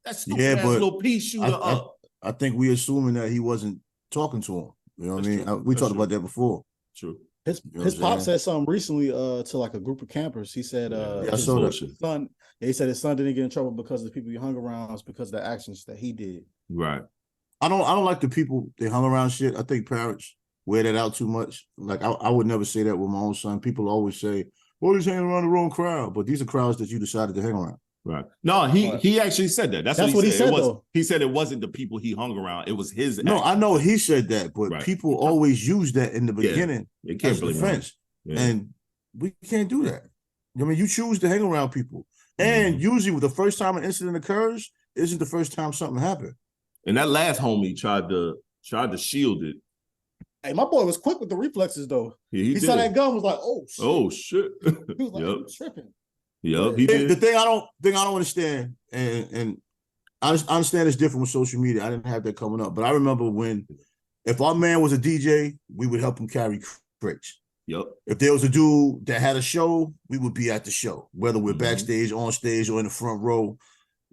That stupid ass little pea shooter up. I think we assuming that he wasn't talking to him. You know what I mean? We talked about that before. True. His pop said something recently to like a group of campers. He said I saw that. He said his son didn't get in trouble because of the people he hung around. It's because of the actions that he did. Right. I don't like the people they hung around shit. I think parents wear that out too much. Like I would never say that with my own son. People always say, well, he's hanging around the wrong crowd. But these are crowds that you decided to hang around. Right. No, he actually said that. That's what he said. He said it wasn't the people he hung around. It was his. No, I know he said that, but people always use that in the beginning as defense, and we can't do that. I mean, you choose to hang around people, and usually, with the first time an incident occurs, isn't the first time something happened. And that last homie tried to shield it. Hey, my boy was quick with the reflexes though. Yeah, he saw that gun, was like, "Oh shit!" Oh shit! He was like, "I'm tripping." Yep, he did. The thing I don't understand, and I understand it's different with social media. I didn't have that coming up, but I remember when, if our man was a DJ, we would help him carry crates. Yep. If there was a dude that had a show, we would be at the show, whether we're backstage, on stage, or in the front row.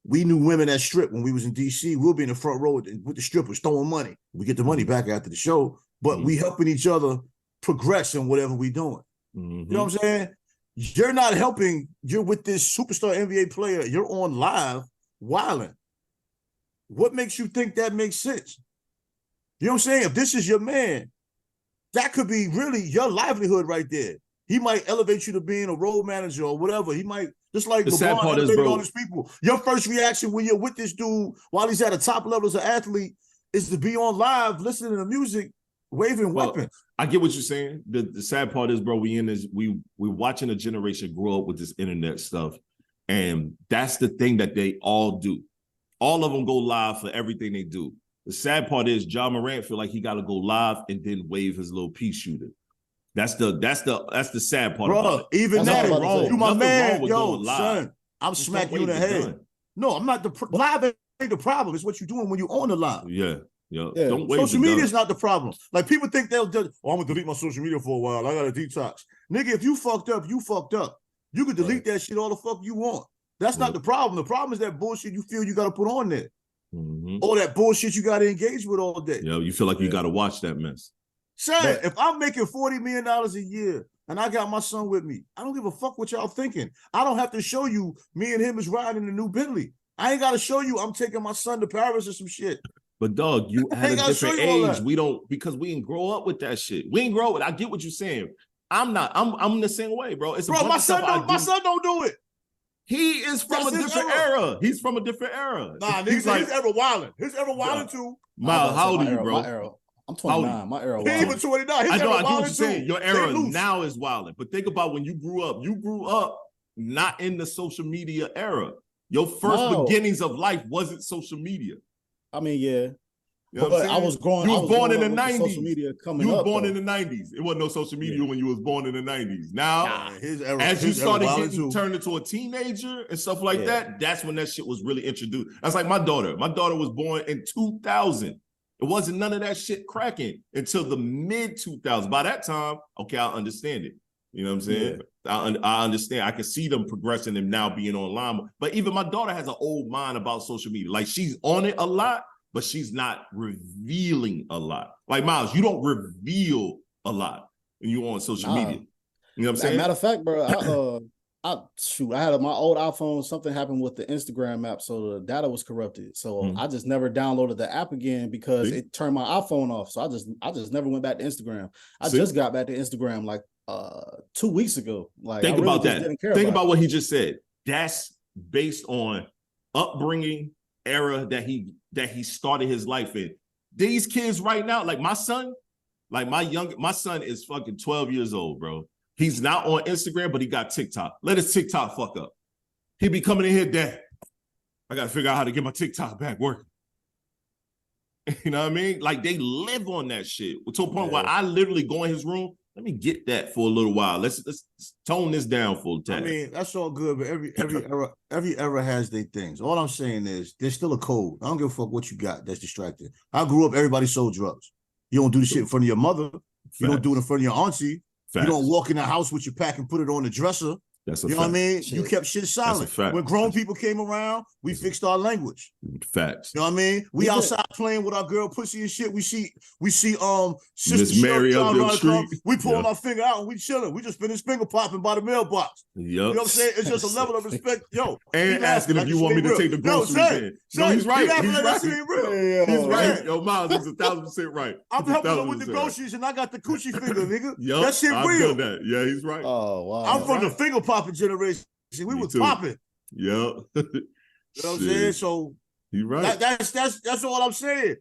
We knew women at strip when we was in DC. We'll be in the front row with the strippers throwing money. We get the money back after the show, but we helping each other progress in whatever we doing. You know what I'm saying? You're not helping. You're with this superstar NBA player. You're on live wilding. What makes you think that makes sense? You know what I'm saying? If this is your man, that could be really your livelihood right there. He might elevate you to being a road manager or whatever. He might, just like the sad part is, bro, all these people. Your first reaction when you're with this dude while he's at a top level as an athlete is to be on live, listening to music, waving weapons. I get what you're saying. The sad part is, bro, we're watching a generation grow up with this internet stuff. And that's the thing that they all do. All of them go live for everything they do. The sad part is Ja Morant feel like he got to go live and then wave his little pea shooter. That's the sad part. Bro, even that, you my man, yo, son, I'm Just smacking you in the head. No, I'm not live ain't the problem. It's what you're doing when you're on the live. Yeah. Don't wave. Social media is not the problem. Like people think they'll I'm gonna delete my social media for a while. I gotta detox. Nigga, if you fucked up, you fucked up. You can delete that shit all the fuck you want. That's not the problem. The problem is that bullshit you feel you gotta put on there. All that bullshit you gotta engage with all day. Yeah, you feel like you gotta watch that mess. Son, if I'm making $40 million a year and I got my son with me, I don't give a fuck what y'all thinking. I don't have to show you me and him is riding in the new Bentley. I ain't got to show you I'm taking my son to Paris or some shit. But dog, you at a different age. We don't, because we didn't grow up with that shit. We didn't grow up. I get what you're saying. I'm the same way, bro. It's my son don't do it. He is from a different era. He's from a different era. Nah, he's ever wilding. He's ever wilding too. Miles, how old are you, bro? I'm 29. My era. He even 29. I get what you're saying. Your era now is wilding. But think about when you grew up. You grew up not in the social media era. Your first beginnings of life wasn't social media. I mean, yeah. You know but I was growing. You was born in the 90s. Social media coming you were born in the 90s. It wasn't no social media when you was born in the 90s. Now, as you started getting turned into a teenager and stuff like that, that's when that shit was really introduced. That's like my daughter. My daughter was born in 2000. It wasn't none of that shit cracking until the mid 2000s. By that time, okay, I understand it. You know what I'm saying? Yeah. I understand. I can see them progressing and now being online. But even my daughter has an old mind about social media. Like she's on it a lot, but she's not revealing a lot. Like Myles, you don't reveal a lot when you're on social media. You know what I'm saying? Matter of fact, bro, I had my old iPhone. Something happened with the Instagram app, so the data was corrupted. So I just never downloaded the app again because it turned my iPhone off. So I just never went back to Instagram. I just got back to Instagram like 2 weeks ago. Like think about that. Think about what he just said. That's based on upbringing, era that he started his life in. These kids right now, like my son, my son is fucking 12 years old, bro. He's not on Instagram, but he got TikTok. Let his TikTok fuck up. He be coming in here, Dad, I got to figure out how to get my TikTok back working. You know what I mean? Like they live on that shit to a point where I literally go in his room. Let me get that for a little while. Let's tone this down for a time. I mean, that's all good, but every era has their things. All I'm saying is there's still a code. I don't give a fuck what you got that's distracting. I grew up, everybody sold drugs. You don't do the shit in front of your mother. You don't do it in front of your auntie. Facts. You don't walk in the house with your pack and put it on the dresser. That's a you know what I mean? Shit. You kept shit silent. When grown people came around, we fixed our language. Facts. You know what I mean? We outside playing with our girl pussy and shit. We see Sister Miss Mary up the street. We pull my finger out and we chilling. We just finished finger popping by the mailbox. You know what I'm saying? It's just a level of respect. Yo. And asking if you want me to take the groceries in. No, he's right. He's right. Yo, Myles is 1,000% right. I'm helping him with the groceries and I got the coochie finger, nigga. Yo, that shit real. Yeah, he's right. Oh, wow. I'm from the finger popping generation. We was popping. Yep. You know what I'm saying? So you're right. That's all I'm saying.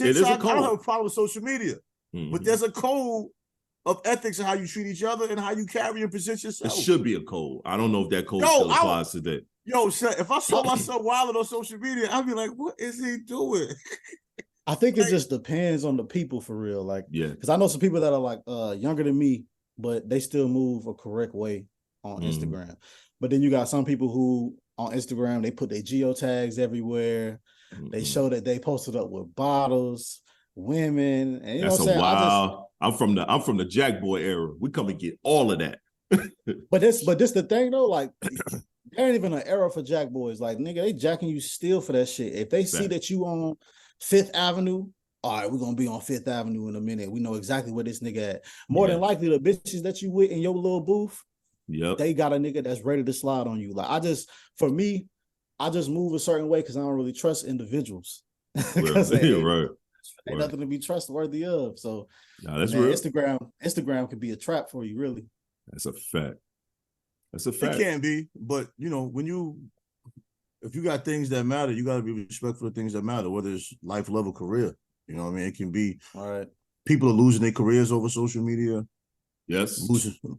It is a TikTok, code. I don't have a problem with social media, but there's a code of ethics and how you treat each other and how you carry and present yourself. It should be a code. I don't know if that code still applies today. Yo, son, if I saw myself wilding on social media, I'd be like, what is he doing? I think it just depends on the people for real. Like, yeah, because I know some people that are like younger than me, but they still move a correct way on Instagram. But then you got some people who on Instagram, they put their geotags everywhere. They show that they posted up with bottles, women, and you know what I'm saying? Wow. I'm from the Jack Boy era. We come and get all of that. But this the thing though, like there ain't even an era for Jack Boys. Like, nigga, they jacking you still for that shit. If they see that you on Fifth Avenue, all right, we're gonna be on Fifth Avenue in a minute. We know exactly where this nigga at. More than likely, the bitches that you with in your little booth, they got a nigga that's ready to slide on you. Like, I just move a certain way because I don't really trust individuals. You're right. Ain't nothing to be trustworthy of. So that's real. Instagram could be a trap for you, really. That's a fact. That's a fact. It can be, but you know, if you got things that matter, you got to be respectful of things that matter, whether it's life, love, or career. You know what I mean? It can be. All right. People are losing their careers over social media. Yes.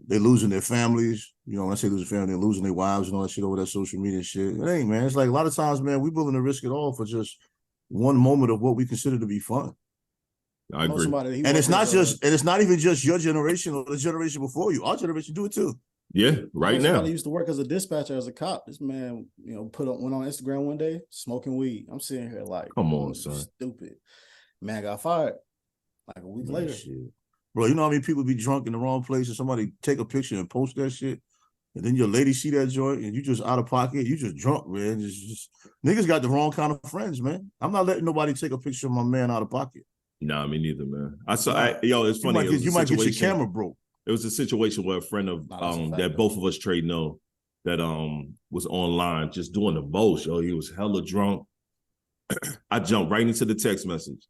They're losing their families. You know, when I say losing family, they're losing their wives and all that shit over that social media shit. It ain't, man. It's like a lot of times, man, we're willing to risk it all for just one moment of what we consider to be fun. I agree. And it's not even just your generation or the generation before you. Our generation do it too. Yeah, right now. Somebody used to work as a dispatcher, as a cop. This man, you know, went on Instagram one day smoking weed. I'm sitting here like, come on, son, stupid. Man got fired like a week later. Shit. Bro, you know how many people be drunk in the wrong place and somebody take a picture and post that shit, and then your lady see that joint and you just out of pocket, you just drunk, man. Just niggas got the wrong kind of friends, man. I'm not letting nobody take a picture of my man out of pocket. Nah, me neither, man. It's funny. You might get your camera broke. It was a situation where a friend of that both of us trade know that was online just doing the most. Yo, he was hella drunk. I jumped right into the text message.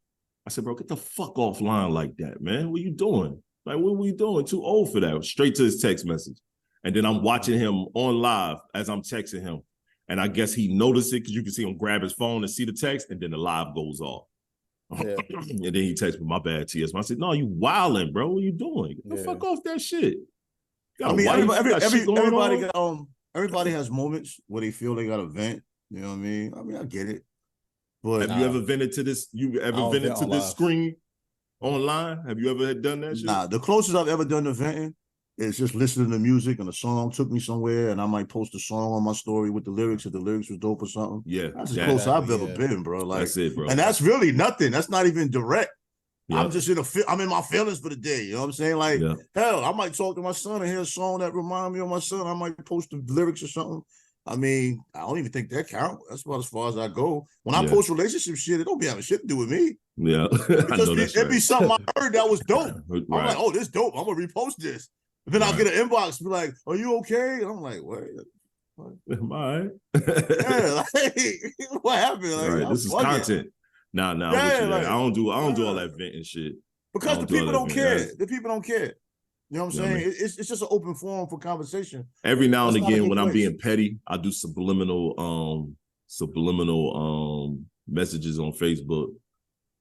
I said, bro, get the fuck offline like that, man. What you doing? Like, what were you doing? Too old for that. Straight to his text message. And then I'm watching him on live as I'm texting him. And I guess he noticed it because you can see him grab his phone and see the text, and then the live goes off. Yeah. And then he texted me, my bad, TS. I said, no, you wilding, bro. What are you doing? Get the fuck off that shit. I mean, everybody has moments where they feel they got to vent. You know what I mean? I mean, I get it. But have you ever vented to this? You ever vented to this screen online? Have you ever done that shit? Nah, the closest I've ever done to venting is just listening to music and a song took me somewhere, and I might post a song on my story with the lyrics if the lyrics was dope or something. Yeah, that's as close I've ever been, bro. Like, that's it, bro. And that's really nothing. That's not even direct. Yeah. I'm just I'm in my feelings for the day. You know what I'm saying? Like, hell, I might talk to my son and hear a song that remind me of my son. I might post the lyrics or something. I mean, I don't even think that count. That's about as far as I go. When I post relationship shit, it don't be having shit to do with me. Yeah. It'd be something I heard that was dope. Right. I'm like, oh, this dope. I'm gonna repost this. And then I'll get an inbox be like, are you okay? And I'm like, what? Am I all right? Yeah, like, what happened? Like, right. This is content. Nah, I don't do all that venting shit. Because the people don't care. The people don't care. You know what I'm saying? I mean? It's just an open forum for conversation. Every now and again, when I'm being petty, I do subliminal messages on Facebook.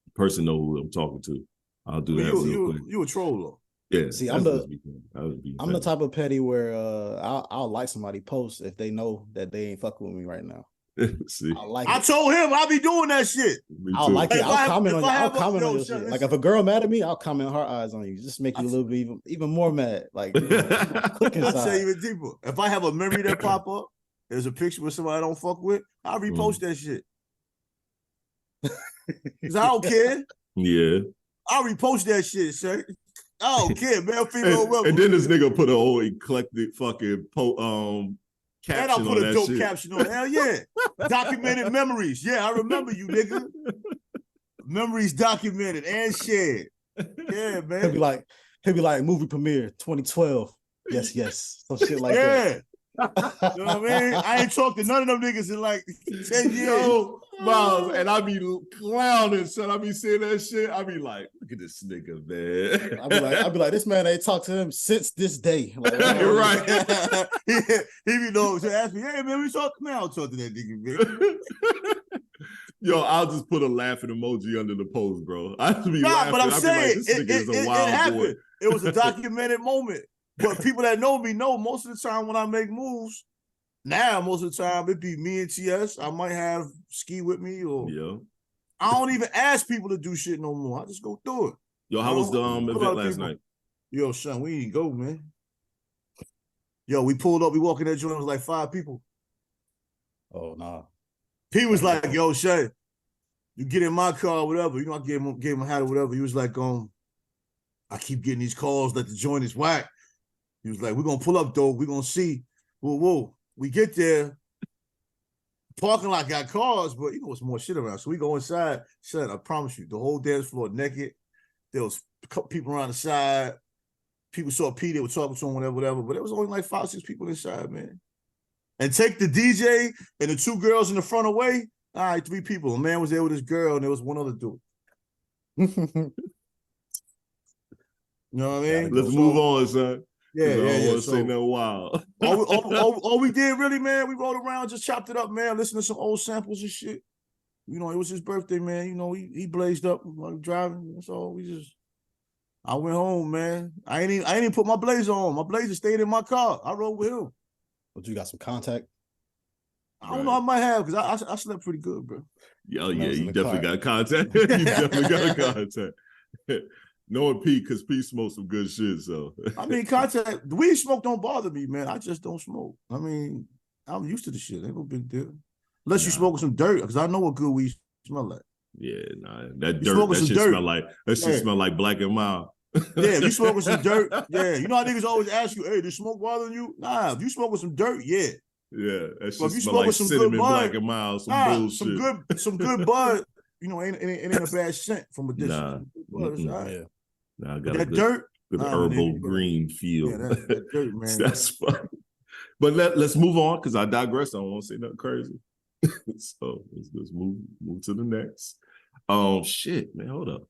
The person know who I'm talking to. I'll do that real quick. You a troll though. Yeah. See, I'm the type of petty where I'll like somebody post if they know that they ain't fucking with me right now. See, I told him I'll be doing that shit. I'll like it. I'll comment on you. I'll comment on your shit. Like if a girl mad at me, I'll comment her eyes on you. Just make you a little bit even more mad. Like I'll say even deeper. If I have a memory that pop up, there's a picture with somebody I don't fuck with, I'll repost that shit. Cause I don't care. Yeah. I'll repost that shit, sir. I don't care, male, female, and then this nigga put a whole eclectic fucking caption and I'll put a dope shit. caption on. Hell yeah. Documented memories. Yeah, I remember you, nigga. Memories documented and shared. Yeah, man. He'll be like movie premiere 2012. Yes. Some shit like that. You know what I mean? I ain't talked to none of them niggas in like 10 years. Yo, Myles, and I be clowning, son. I be seeing that shit. I be like, look at this nigga, man. I be like, this man ain't talked to him since this day. Like, right. he be know to ask me, hey man, we talk, man, I'll talk to that nigga, man. Yo, I'll just put a laughing emoji under the post, bro. I just be laughing. But I'm saying, like, this nigga is a wild boy. It was a documented moment. But people that know me know most of the time when I make moves, now most of the time it be me and TS. I might have Ski with me, or I don't even ask people to do shit no more. I just go through it. Yo, how was the event last night? Yo, son, we didn't go, man. Yo, we pulled up, we walked in that joint, it was like 5 people. Oh, nah. He was like, yo, Shay, you get in my car or whatever. You know, I gave him a hat or whatever. He was like, I keep getting these calls that the joint is whack. He was like, we're going to pull up, though. We're going to see. Whoa. We get there. Parking lot got cars, but you know, it's more shit around. So we go inside. Son, I promise you, the whole dance floor naked. There was a couple people around the side. People saw P, they were talking to him, whatever. But there was only like 5, 6 people inside, man. And take the DJ and the 2 girls in the front away. All right, 3 people. A man was there with his girl, and there was one other dude. You know what I mean? Let's move on, son. Yeah. I don't want to say no wild. all we did really, man, we rode around, just chopped it up, man, listened to some old samples and shit. You know, it was his birthday, man. You know, he blazed up while driving. So I went home, man. I ain't even put my blazer on. My blazer stayed in my car. I rode with him. But you got some contact? I don't know, I might have, because I slept pretty good, bro. Yo, yeah, you definitely got contact. You definitely got contact. Knowing Pete, because Pete smokes some good shit, so. I mean, contact, the weed smoke don't bother me, man. I just don't smoke. I mean, I'm used to the shit. Ain't no big deal. Unless you smoking some dirt, because I know what good weed smell like. Yeah, nah, that dirt, that shit smell like, smell like Black and Mild. Yeah, if you smoking some dirt, yeah. You know how niggas always ask you, hey, does smoke bother you? Nah, if you smoking some dirt, yeah. Yeah, that shit if you smell like some cinnamon, good bud, Black and Mild, some bullshit. Some good bud, you know, ain't a bad scent from a distance. Nah, I got that dirt, good herbal green feel. Yeah, that dirt, man. That's fun. But let's move on, because I digress. I don't want to say nothing crazy. So let's move to the next. Shit, man, hold up.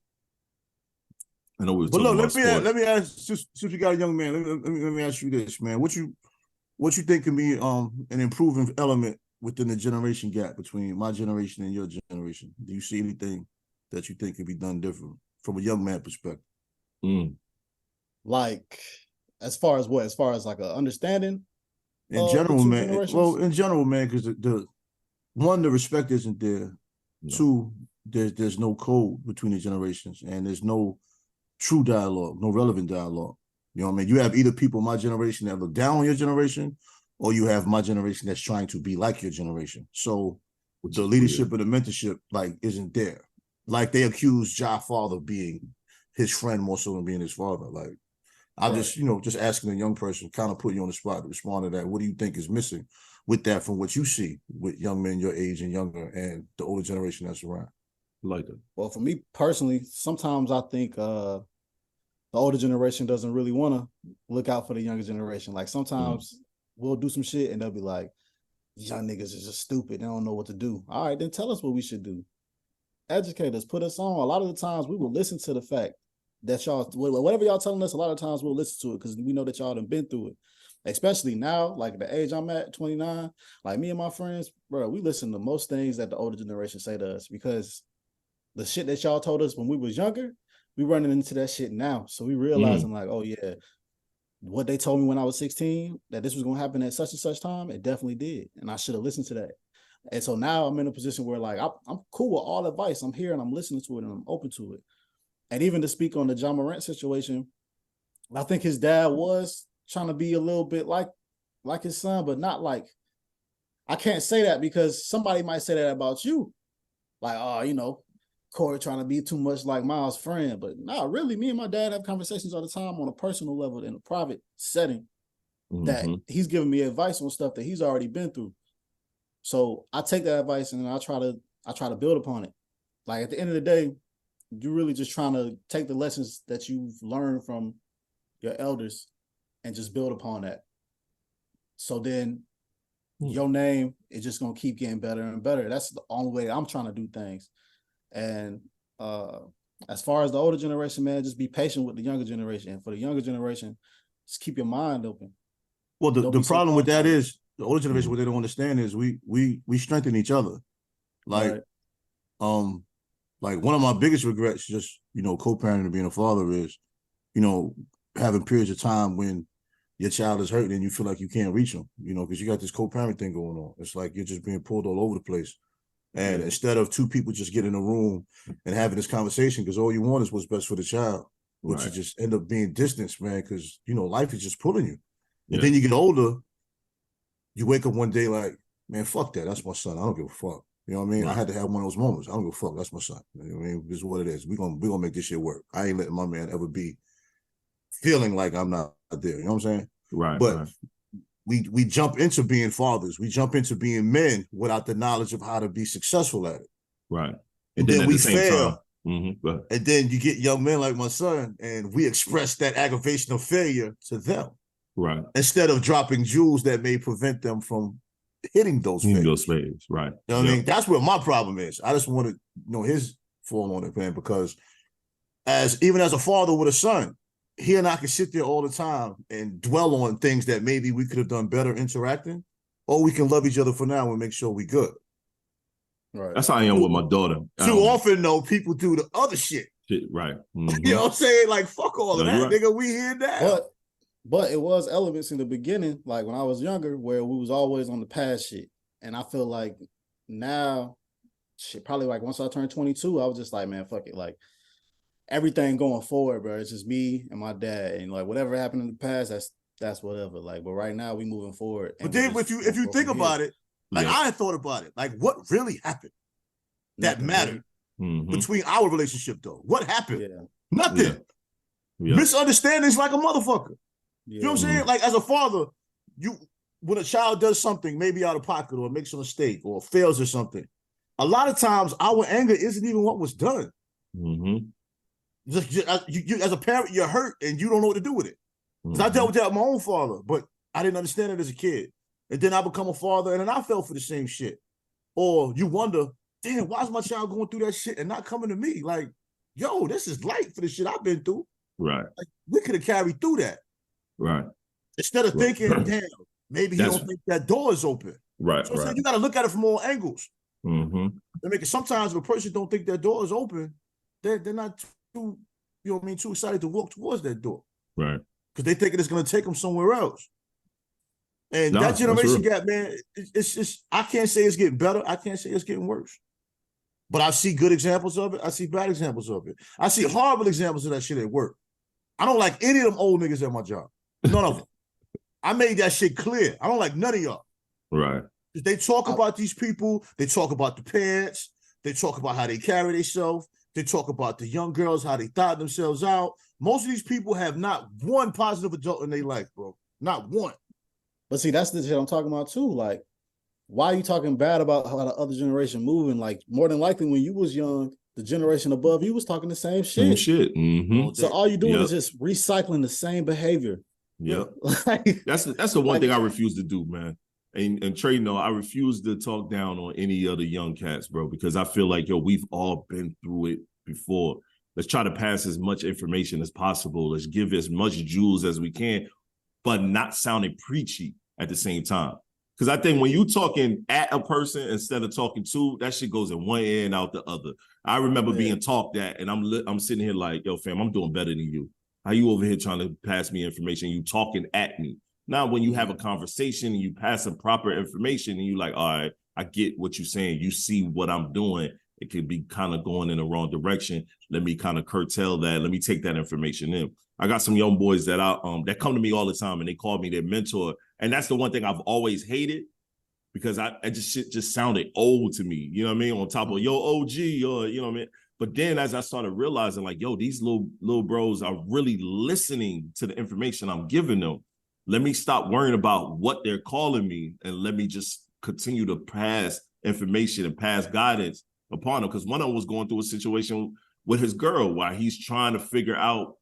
I know we were talking about sports. Let me ask, since you got a young man, let me ask you this, man. What you think can be an improving element within the generation gap between my generation and your generation? Do you see anything that you think can be done different from a young man perspective? Like, as far as what? As far as like an understanding? In general, man. Well, in general, man, because the respect isn't there. No. 2, there's no code between the generations, and there's no true dialogue, no relevant dialogue. You know what I mean? You have either people in my generation that look down on your generation, or you have my generation that's trying to be like your generation. So the leadership and the mentorship, like, isn't there. Like, they accuse Ja father of being his friend more so than being his father. Like, I'm just asking a young person, kind of put you on the spot to respond to that. What do you think is missing with that from what you see with young men your age and younger and the older generation that's around? Like that. Well, for me personally, sometimes I think the older generation doesn't really want to look out for the younger generation. Like, sometimes we'll do some shit and they'll be like, young niggas is just stupid. They don't know what to do. All right, then tell us what we should do. Educate us, put us on. A lot of the times we will listen to the fact that y'all, whatever y'all telling us, a lot of times we'll listen to it because we know that y'all done been through it. Especially now, like the age I'm at, 29, like me and my friends, bro, we listen to most things that the older generation say to us, because the shit that y'all told us when we was younger, we running into that shit now. So we realizing like, oh yeah, what they told me when I was 16, that this was going to happen at such and such time, it definitely did. And I should have listened to that. And so now I'm in a position where like, I'm cool with all advice. I'm here and I'm listening to it and I'm open to it. And even to speak on the John Morant situation, I think his dad was trying to be a little bit like his son, but not like, I can't say that because somebody might say that about you. Like, oh, Corey trying to be too much like Myles' friend. But no, really, me and my dad have conversations all the time on a personal level in a private setting that he's giving me advice on stuff that he's already been through. So I take that advice and I try to build upon it. Like, at the end of the day, you're really just trying to take the lessons that you've learned from your elders and just build upon that. So then your name is just gonna keep getting better and better. That's the only way I'm trying to do things. And as far as the older generation, man, just be patient with the younger generation. And for the younger generation, just keep your mind open. Well, the problem with that is the older generation, what they don't understand is we strengthen each other. Like, like one of my biggest regrets, just, you know, co-parenting and being a father is, you know, having periods of time when your child is hurting and you feel like you can't reach them, you know, because you got this co-parent thing going on. It's like you're just being pulled all over the place. And instead of two people just getting in a room and having this conversation, because all you want is what's best for the child, but you just end up being distanced, man, because, you know, life is just pulling you. And then you get older, you wake up one day like, man, fuck that. That's my son. I don't give a fuck. You know what I mean? I had to have one of those moments. I don't give a fuck. That's my son. You know what I mean? This is what it is. We're gonna make this shit work. I ain't letting my man ever be feeling like I'm not there. You know what I'm saying? Right. But we jump into being fathers. We jump into being men without the knowledge of how to be successful at it. Right. And then we fail. And then you get young men like my son, and we express that aggravation of failure to them. Right. Instead of dropping jewels that may prevent them from hitting those phase. Right. You know what I mean? That's where my problem is. I just want to know his fall on it, man, because even as a father with a son, he and I can sit there all the time and dwell on things that maybe we could have done better interacting, or we can love each other for now and make sure we good. Right. That's how I am with my daughter. Too often, though, people do the other shit. Right. You know what I'm saying? Like, fuck all of that, nigga. We here now. But it was elements in the beginning, like when I was younger, where we was always on the past shit. And I feel like now, shit, probably like once I turned 22, I was just like, man, fuck it. Like, everything going forward, bro. It's just me and my dad. And like whatever happened in the past, that's whatever. Like, but right now we moving forward. But then if you think about it, like I had thought about it, like what really happened that mattered between our relationship though? What happened? Nothing. Misunderstandings like a motherfucker. You know what I'm saying? Like as a father, when a child does something maybe out of pocket or makes a mistake or fails or something, a lot of times our anger isn't even what was done. As a parent, you're hurt and you don't know what to do with it. Because I dealt with that with my own father, but I didn't understand it as a kid. And then I become a father and then I fell for the same shit. Or you wonder, damn, why is my child going through that shit and not coming to me? Like, yo, this is light for the shit I've been through. Right. Like, we could have carried through that. Right. Instead of thinking, damn, maybe he don't think that door is open. Right. So you got to look at it from all angles. Sometimes if a person don't think that door is open, they're not too, you know what I mean, too excited to walk towards that door. Right. Because they think it's going to take them somewhere else. And that generation gap, man, it's just, I can't say it's getting better. I can't say it's getting worse. But I see good examples of it. I see bad examples of it. I see horrible examples of that shit at work. I don't like any of them old niggas at my job. None of them. I made that shit clear. I don't like none of y'all. Right. They talk about these people. They talk about the parents. They talk about how they carry themselves. They talk about the young girls, how they thought themselves out. Most of these people have not one positive adult in their life, bro. Not one. But see, that's the shit I'm talking about too. Like, why are you talking bad about how the other generation moving? Like, more than likely when you was young, the generation above you was talking the same shit. So all you doing is just recycling the same behavior. Yep. Like, that's the one thing I refuse to do, man. And Trey, no, I refuse to talk down on any other young cats, bro, because I feel like, yo, we've all been through it before. Let's try to pass as much information as possible. Let's give as much jewels as we can, but not sounding preachy at the same time. Because I think when you talking at a person instead of talking to, that shit goes in one ear and out the other. I remember being talked at, and I'm sitting here like, yo, fam, I'm doing better than you. How you over here trying to pass me information? You talking at me. Now, when you have a conversation and you pass some proper information and you like, all right, I get what you're saying. You see what I'm doing. It could be kind of going in the wrong direction. Let me kind of curtail that. Let me take that information in. I got some young boys that that come to me all the time and they call me their mentor. And that's the one thing I've always hated because shit just sounded old to me. You know what I mean? On top of yo OG or you know what I mean? But then as I started realizing like, yo, these little bros are really listening to the information I'm giving them. Let me stop worrying about what they're calling me and let me just continue to pass information and pass guidance upon them. Because one of them was going through a situation with his girl while he's trying to figure out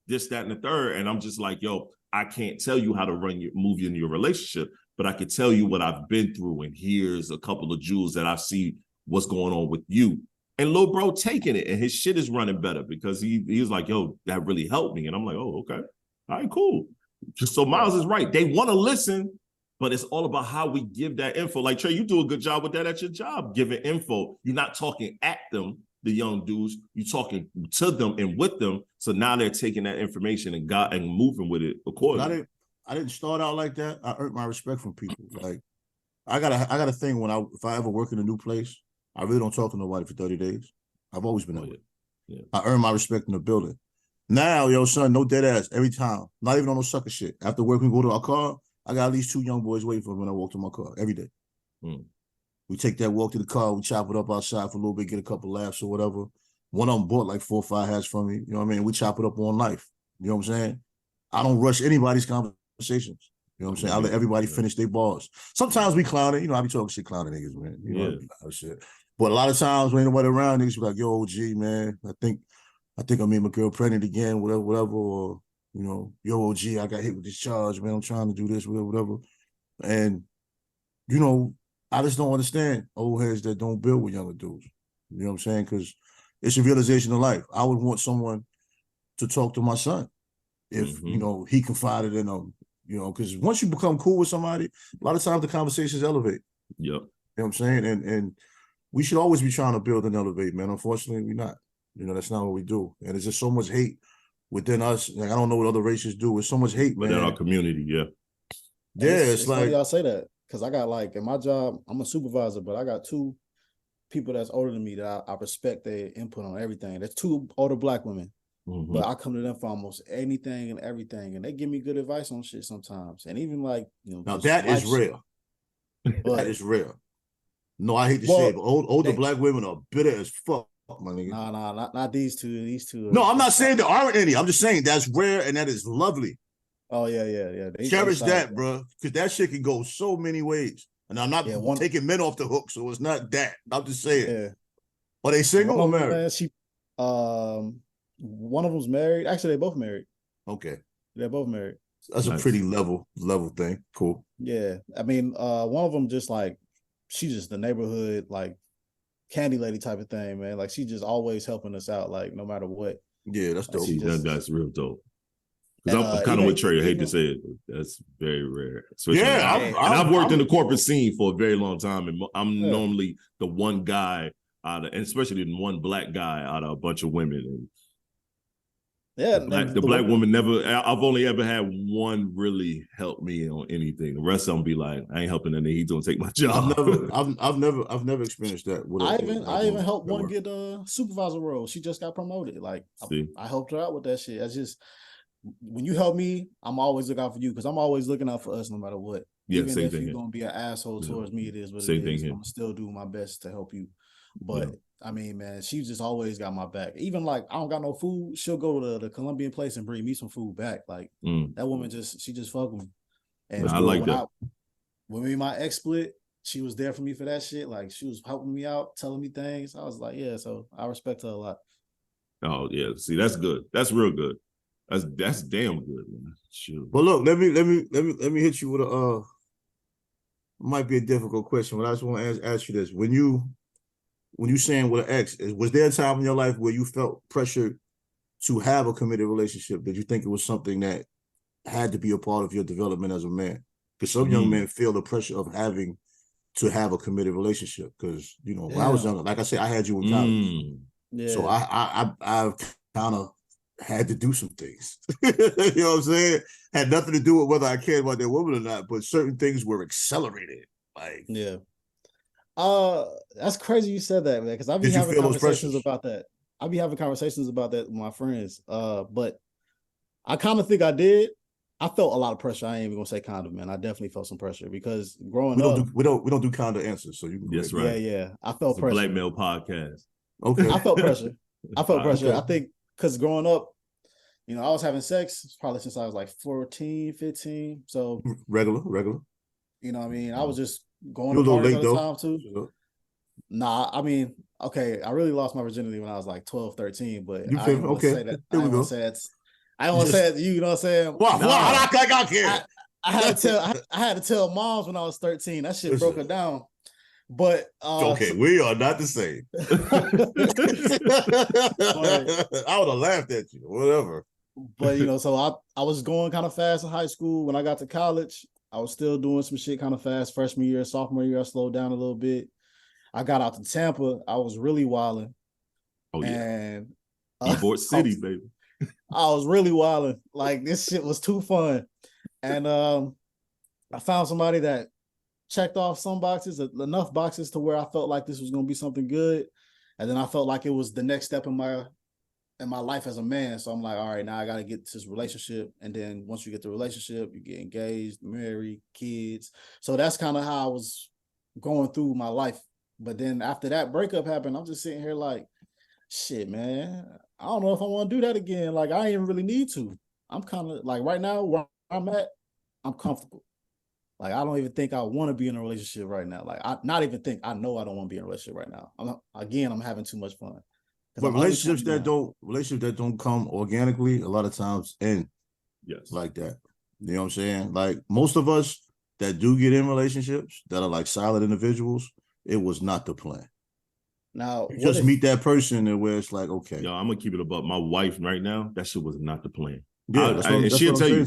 this, that, and the third. And I'm just like, yo, I can't tell you how to move you in your relationship, but I can tell you what I've been through, and here's a couple of jewels that I see what's going on with you. And Lil Bro taking it, and his shit is running better because he was like, yo, that really helped me. And I'm like, oh, okay. All right, cool. So Myles is right. They want to listen, but it's all about how we give that info. Like, Trey, you do a good job with that at your job, giving info. You're not talking at them, the young dudes. You're talking to them and with them. So now they're taking that information and moving with it accordingly. I didn't start out like that. I earned my respect from people. Like, I got a thing if I ever work in a new place, I really don't talk to nobody for 30 days. I've always been that way. Yeah. I earn my respect in the building. Now, yo, son, no dead ass every time. Not even on no sucker shit. After work, we go to our car. I got at least 2 young boys waiting for me when I walk to my car every day. We take that walk to the car. We chop it up outside for a little bit, get a couple laughs or whatever. One of them bought like 4 or 5 hats from me. You know what I mean? We chop it up on life. You know what I'm saying? I don't rush anybody's conversations. You know what I'm saying? I let everybody finish their bars. Sometimes we clown it. You know, I be talking shit, clowning niggas, man. You know, shit. But a lot of times when ain't nobody around, niggas be like, yo, OG, man, I think I made my girl pregnant again, whatever, or, you know, yo, OG, I got hit with this charge, man. I'm trying to do this, whatever. And, you know, I just don't understand old heads that don't build with younger dudes. You know what I'm saying? Because it's a realization of life. I would want someone to talk to my son if, you know, he confided in them, you know, because once you become cool with somebody, a lot of times the conversations elevate. Yep. You know what I'm saying? And we should always be trying to build and elevate, man. Unfortunately, we're not. You know, that's not what we do. And there's just so much hate within us. Like, I don't know what other races do. There's so much hate, man. Within our community, yeah. Yeah, it's like... funny y'all say that, because I got, like, in my job, I'm a supervisor, but I got 2 people that's older than me that I respect their input on everything. There's 2 older Black women. But I come to them for almost anything and everything, and they give me good advice on shit sometimes. And even, like, you know, now that is rare. That is rare. No, I hate to say it, but older Black women are bitter as fuck, my nigga. Nah, not these two. These two. No, I'm not saying there aren't any. I'm just saying that's rare and that is lovely. Oh yeah. Cherish that, bro, because that shit can go so many ways. And I'm not taking men off the hook, so it's not that. I'm just saying. Yeah. Are they single or married? One of them's married. Actually, they're both married. Okay. They're both married. That's a pretty level thing. Cool. Yeah. I mean, one of them just like, she's just the neighborhood, like, candy lady type of thing, man. Like, she just always helping us out, like, no matter what. Yeah, that's dope. That's real dope. Because I'm kind of with Trey. I hate to say it, but that's very rare. Especially I've worked in the corporate scene for a very long time, and I'm normally the one guy and especially the one Black guy out of a bunch of women. And the black woman never. I've only ever had one really help me on anything. The rest of them be like, I ain't helping him. He's gonna take my job. I've never experienced that. I even helped one get a supervisor role. She just got promoted. Like, I helped her out with that shit. It's just, when you help me, I'm always looking out for you, because I'm always looking out for us no matter what. Yeah, even same if thing. You're gonna be an asshole towards me, it is what same it is. Thing I'm gonna still do my best to help you. But I mean, man, she just always got my back. Even like, I don't got no food, she'll go to the Colombian place and bring me some food back. Like, that woman she just fuck with me. And I like that. When me and my ex split, she was there for me for that shit. Like, she was helping me out, telling me things. I was like, yeah, so I respect her a lot. Oh yeah, see, that's good. That's real good. That's damn good, man. Shoot. But look, let me hit you with a might be a difficult question, but I just want to ask you this: when you saying with an ex, was there a time in your life where you felt pressure to have a committed relationship? Did you think it was something that had to be a part of your development as a man? Because some young men feel the pressure of having to have a committed relationship. Because, you know, when I was younger, like I said, I had you in college. Yeah. So I kind of had to do some things. You know what I'm saying? Had nothing to do with whether I cared about that woman or not, but certain things were accelerated. Like, yeah. That's crazy you said that, man, because I be having conversations about that. I be having conversations about that with my friends. But I kind of think I did. I felt a lot of pressure. I ain't even gonna say kind of, man. I definitely felt some pressure because growing up, we don't do kind of answers. So you can that's right. Yeah. I felt pressure. Black male podcast. Okay. I felt pressure. Okay. I think because growing up, you know, I was having sex probably since I was like 14, 15. So regular. You know what I mean? I was just going to parties all the time too. Sure. Nah, I mean, okay, I really lost my virginity when I was like 12, 13, but I ain't gonna say that. I don't say it, you know what I'm saying? Why? I care. I had to tell moms when I was 13. That shit broke her down. But okay, we are not the same. I would have laughed at you, whatever. But so I was going kind of fast in high school. When I got to college, I was still doing some shit kind of fast. Freshman year, sophomore year, I slowed down a little bit. I got out to Tampa. I was really wilding. Oh yeah, and Sport City, baby. I was really wilding. Like this shit was too fun. And I found somebody that checked off some boxes, enough boxes to where I felt like this was going to be something good. And then I felt like it was the next step in my life as a man. So I'm like, all right, now I got to get to this relationship. And then once you get the relationship, you get engaged, married, kids. So that's kind of how I was going through my life. But then after that breakup happened, I'm just sitting here like, shit, man, I don't know if I want to do that again. Like, I ain't really need to. I'm kind of like right now where I'm at, I'm comfortable. Like, I don't even think I want to be in a relationship right now. Like, I know I don't want to be in a relationship right now. I'm having too much fun. But relationships that don't come organically, a lot of times end like that. You know what I'm saying? Like most of us that do get in relationships that are like solid individuals, it was not the plan. Now you just meet that person and where it's like, okay. Yo, I'm gonna keep it above. My wife right now, that shit was not the plan. Yeah, and she'll tell you,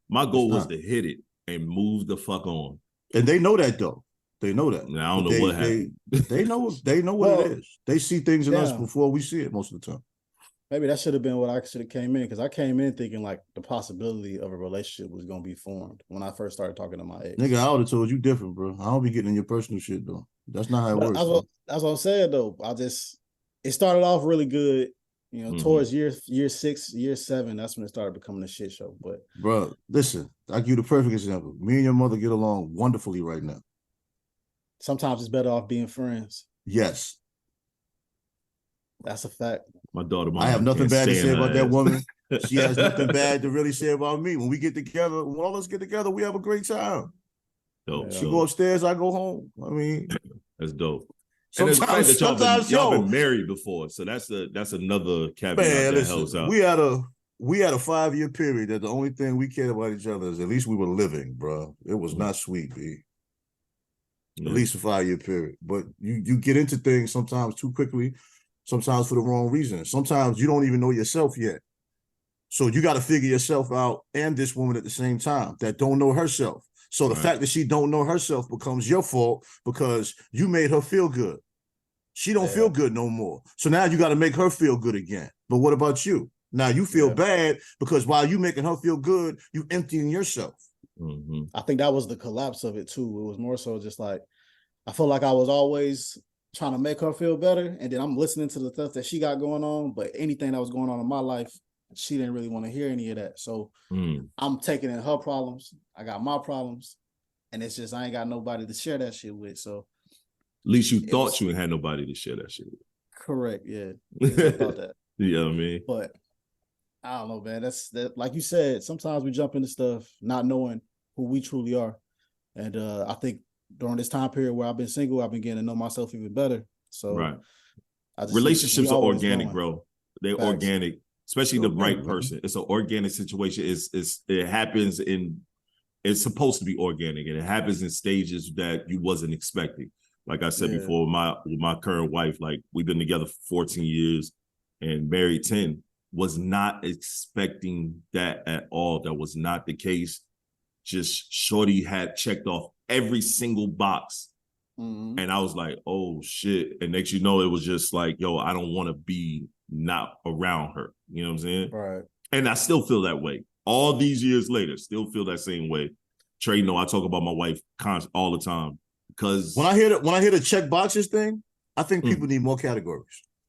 my goal was to hit it and move the fuck on. And they know that though. They know that. Now, I don't know what happened. They know what it is. They see things in us before we see it most of the time. Maybe that should have been what I should have came in, because I came in thinking like the possibility of a relationship was gonna be formed when I first started talking to my ex. Nigga, I would have told you different, bro. I don't be getting in your personal shit though. That's not how it works. That's what I'm saying though. It started off really good. Towards year 6, year 7, that's when it started becoming a shit show. But bro, listen, I give you the perfect example. Me and your mother get along wonderfully right now. Sometimes it's better off being friends. Yes. That's a fact. My daughter, I have nothing bad to say about that woman. She has nothing bad to really say about me. When we get together, when all of us get together, we have a great time. Dope. She go upstairs, I go home. I mean, that's dope. And the fact that y'all been married before, so that's another caveat that helps out. We had a 5-year period that the only thing we cared about each other is at least we were living, bro. It was not sweet, B. At least a 5-year period. But you get into things sometimes too quickly, sometimes for the wrong reason. Sometimes you don't even know yourself yet. So you got to figure yourself out and this woman at the same time that don't know herself. So the fact that she don't know herself becomes your fault because you made her feel good. She don't feel good no more. So now you got to make her feel good again. But what about you? Now you feel bad because while you making her feel good, you emptying yourself. Mm-hmm. I think that was the collapse of it too. It was more so just like, I feel like I was always trying to make her feel better. And then I'm listening to the stuff that she got going on, but anything that was going on in my life, she didn't really want to hear any of that. So I'm taking in her problems. I got my problems. And it's just, I ain't got nobody to share that shit with. So at least you thought you had nobody to share that shit with. Correct. Yeah. I thought that. You know what I mean? But I don't know, man. That's like you said, sometimes we jump into stuff not knowing who we truly are. And I think during this time period where I've been single, I've been getting to know myself even better. So relationships are organic, bro. They're Facts. organic, especially the right person. It's an organic situation. It happens it's supposed to be organic, and it happens in stages that you wasn't expecting. Like I said before, with my current wife, like we've been together for 14 years and married 10, was not expecting that at all. That was not the case. Just shorty had checked off every single box. Mm-hmm. And I was like, oh shit. And next you know, it was just like, yo, I don't want to be not around her. You know what I'm saying? Right. And I still feel that way. All these years later, still feel that same way. Trey, I talk about my wife all the time because when I hear the check boxes thing, I think people need more categories.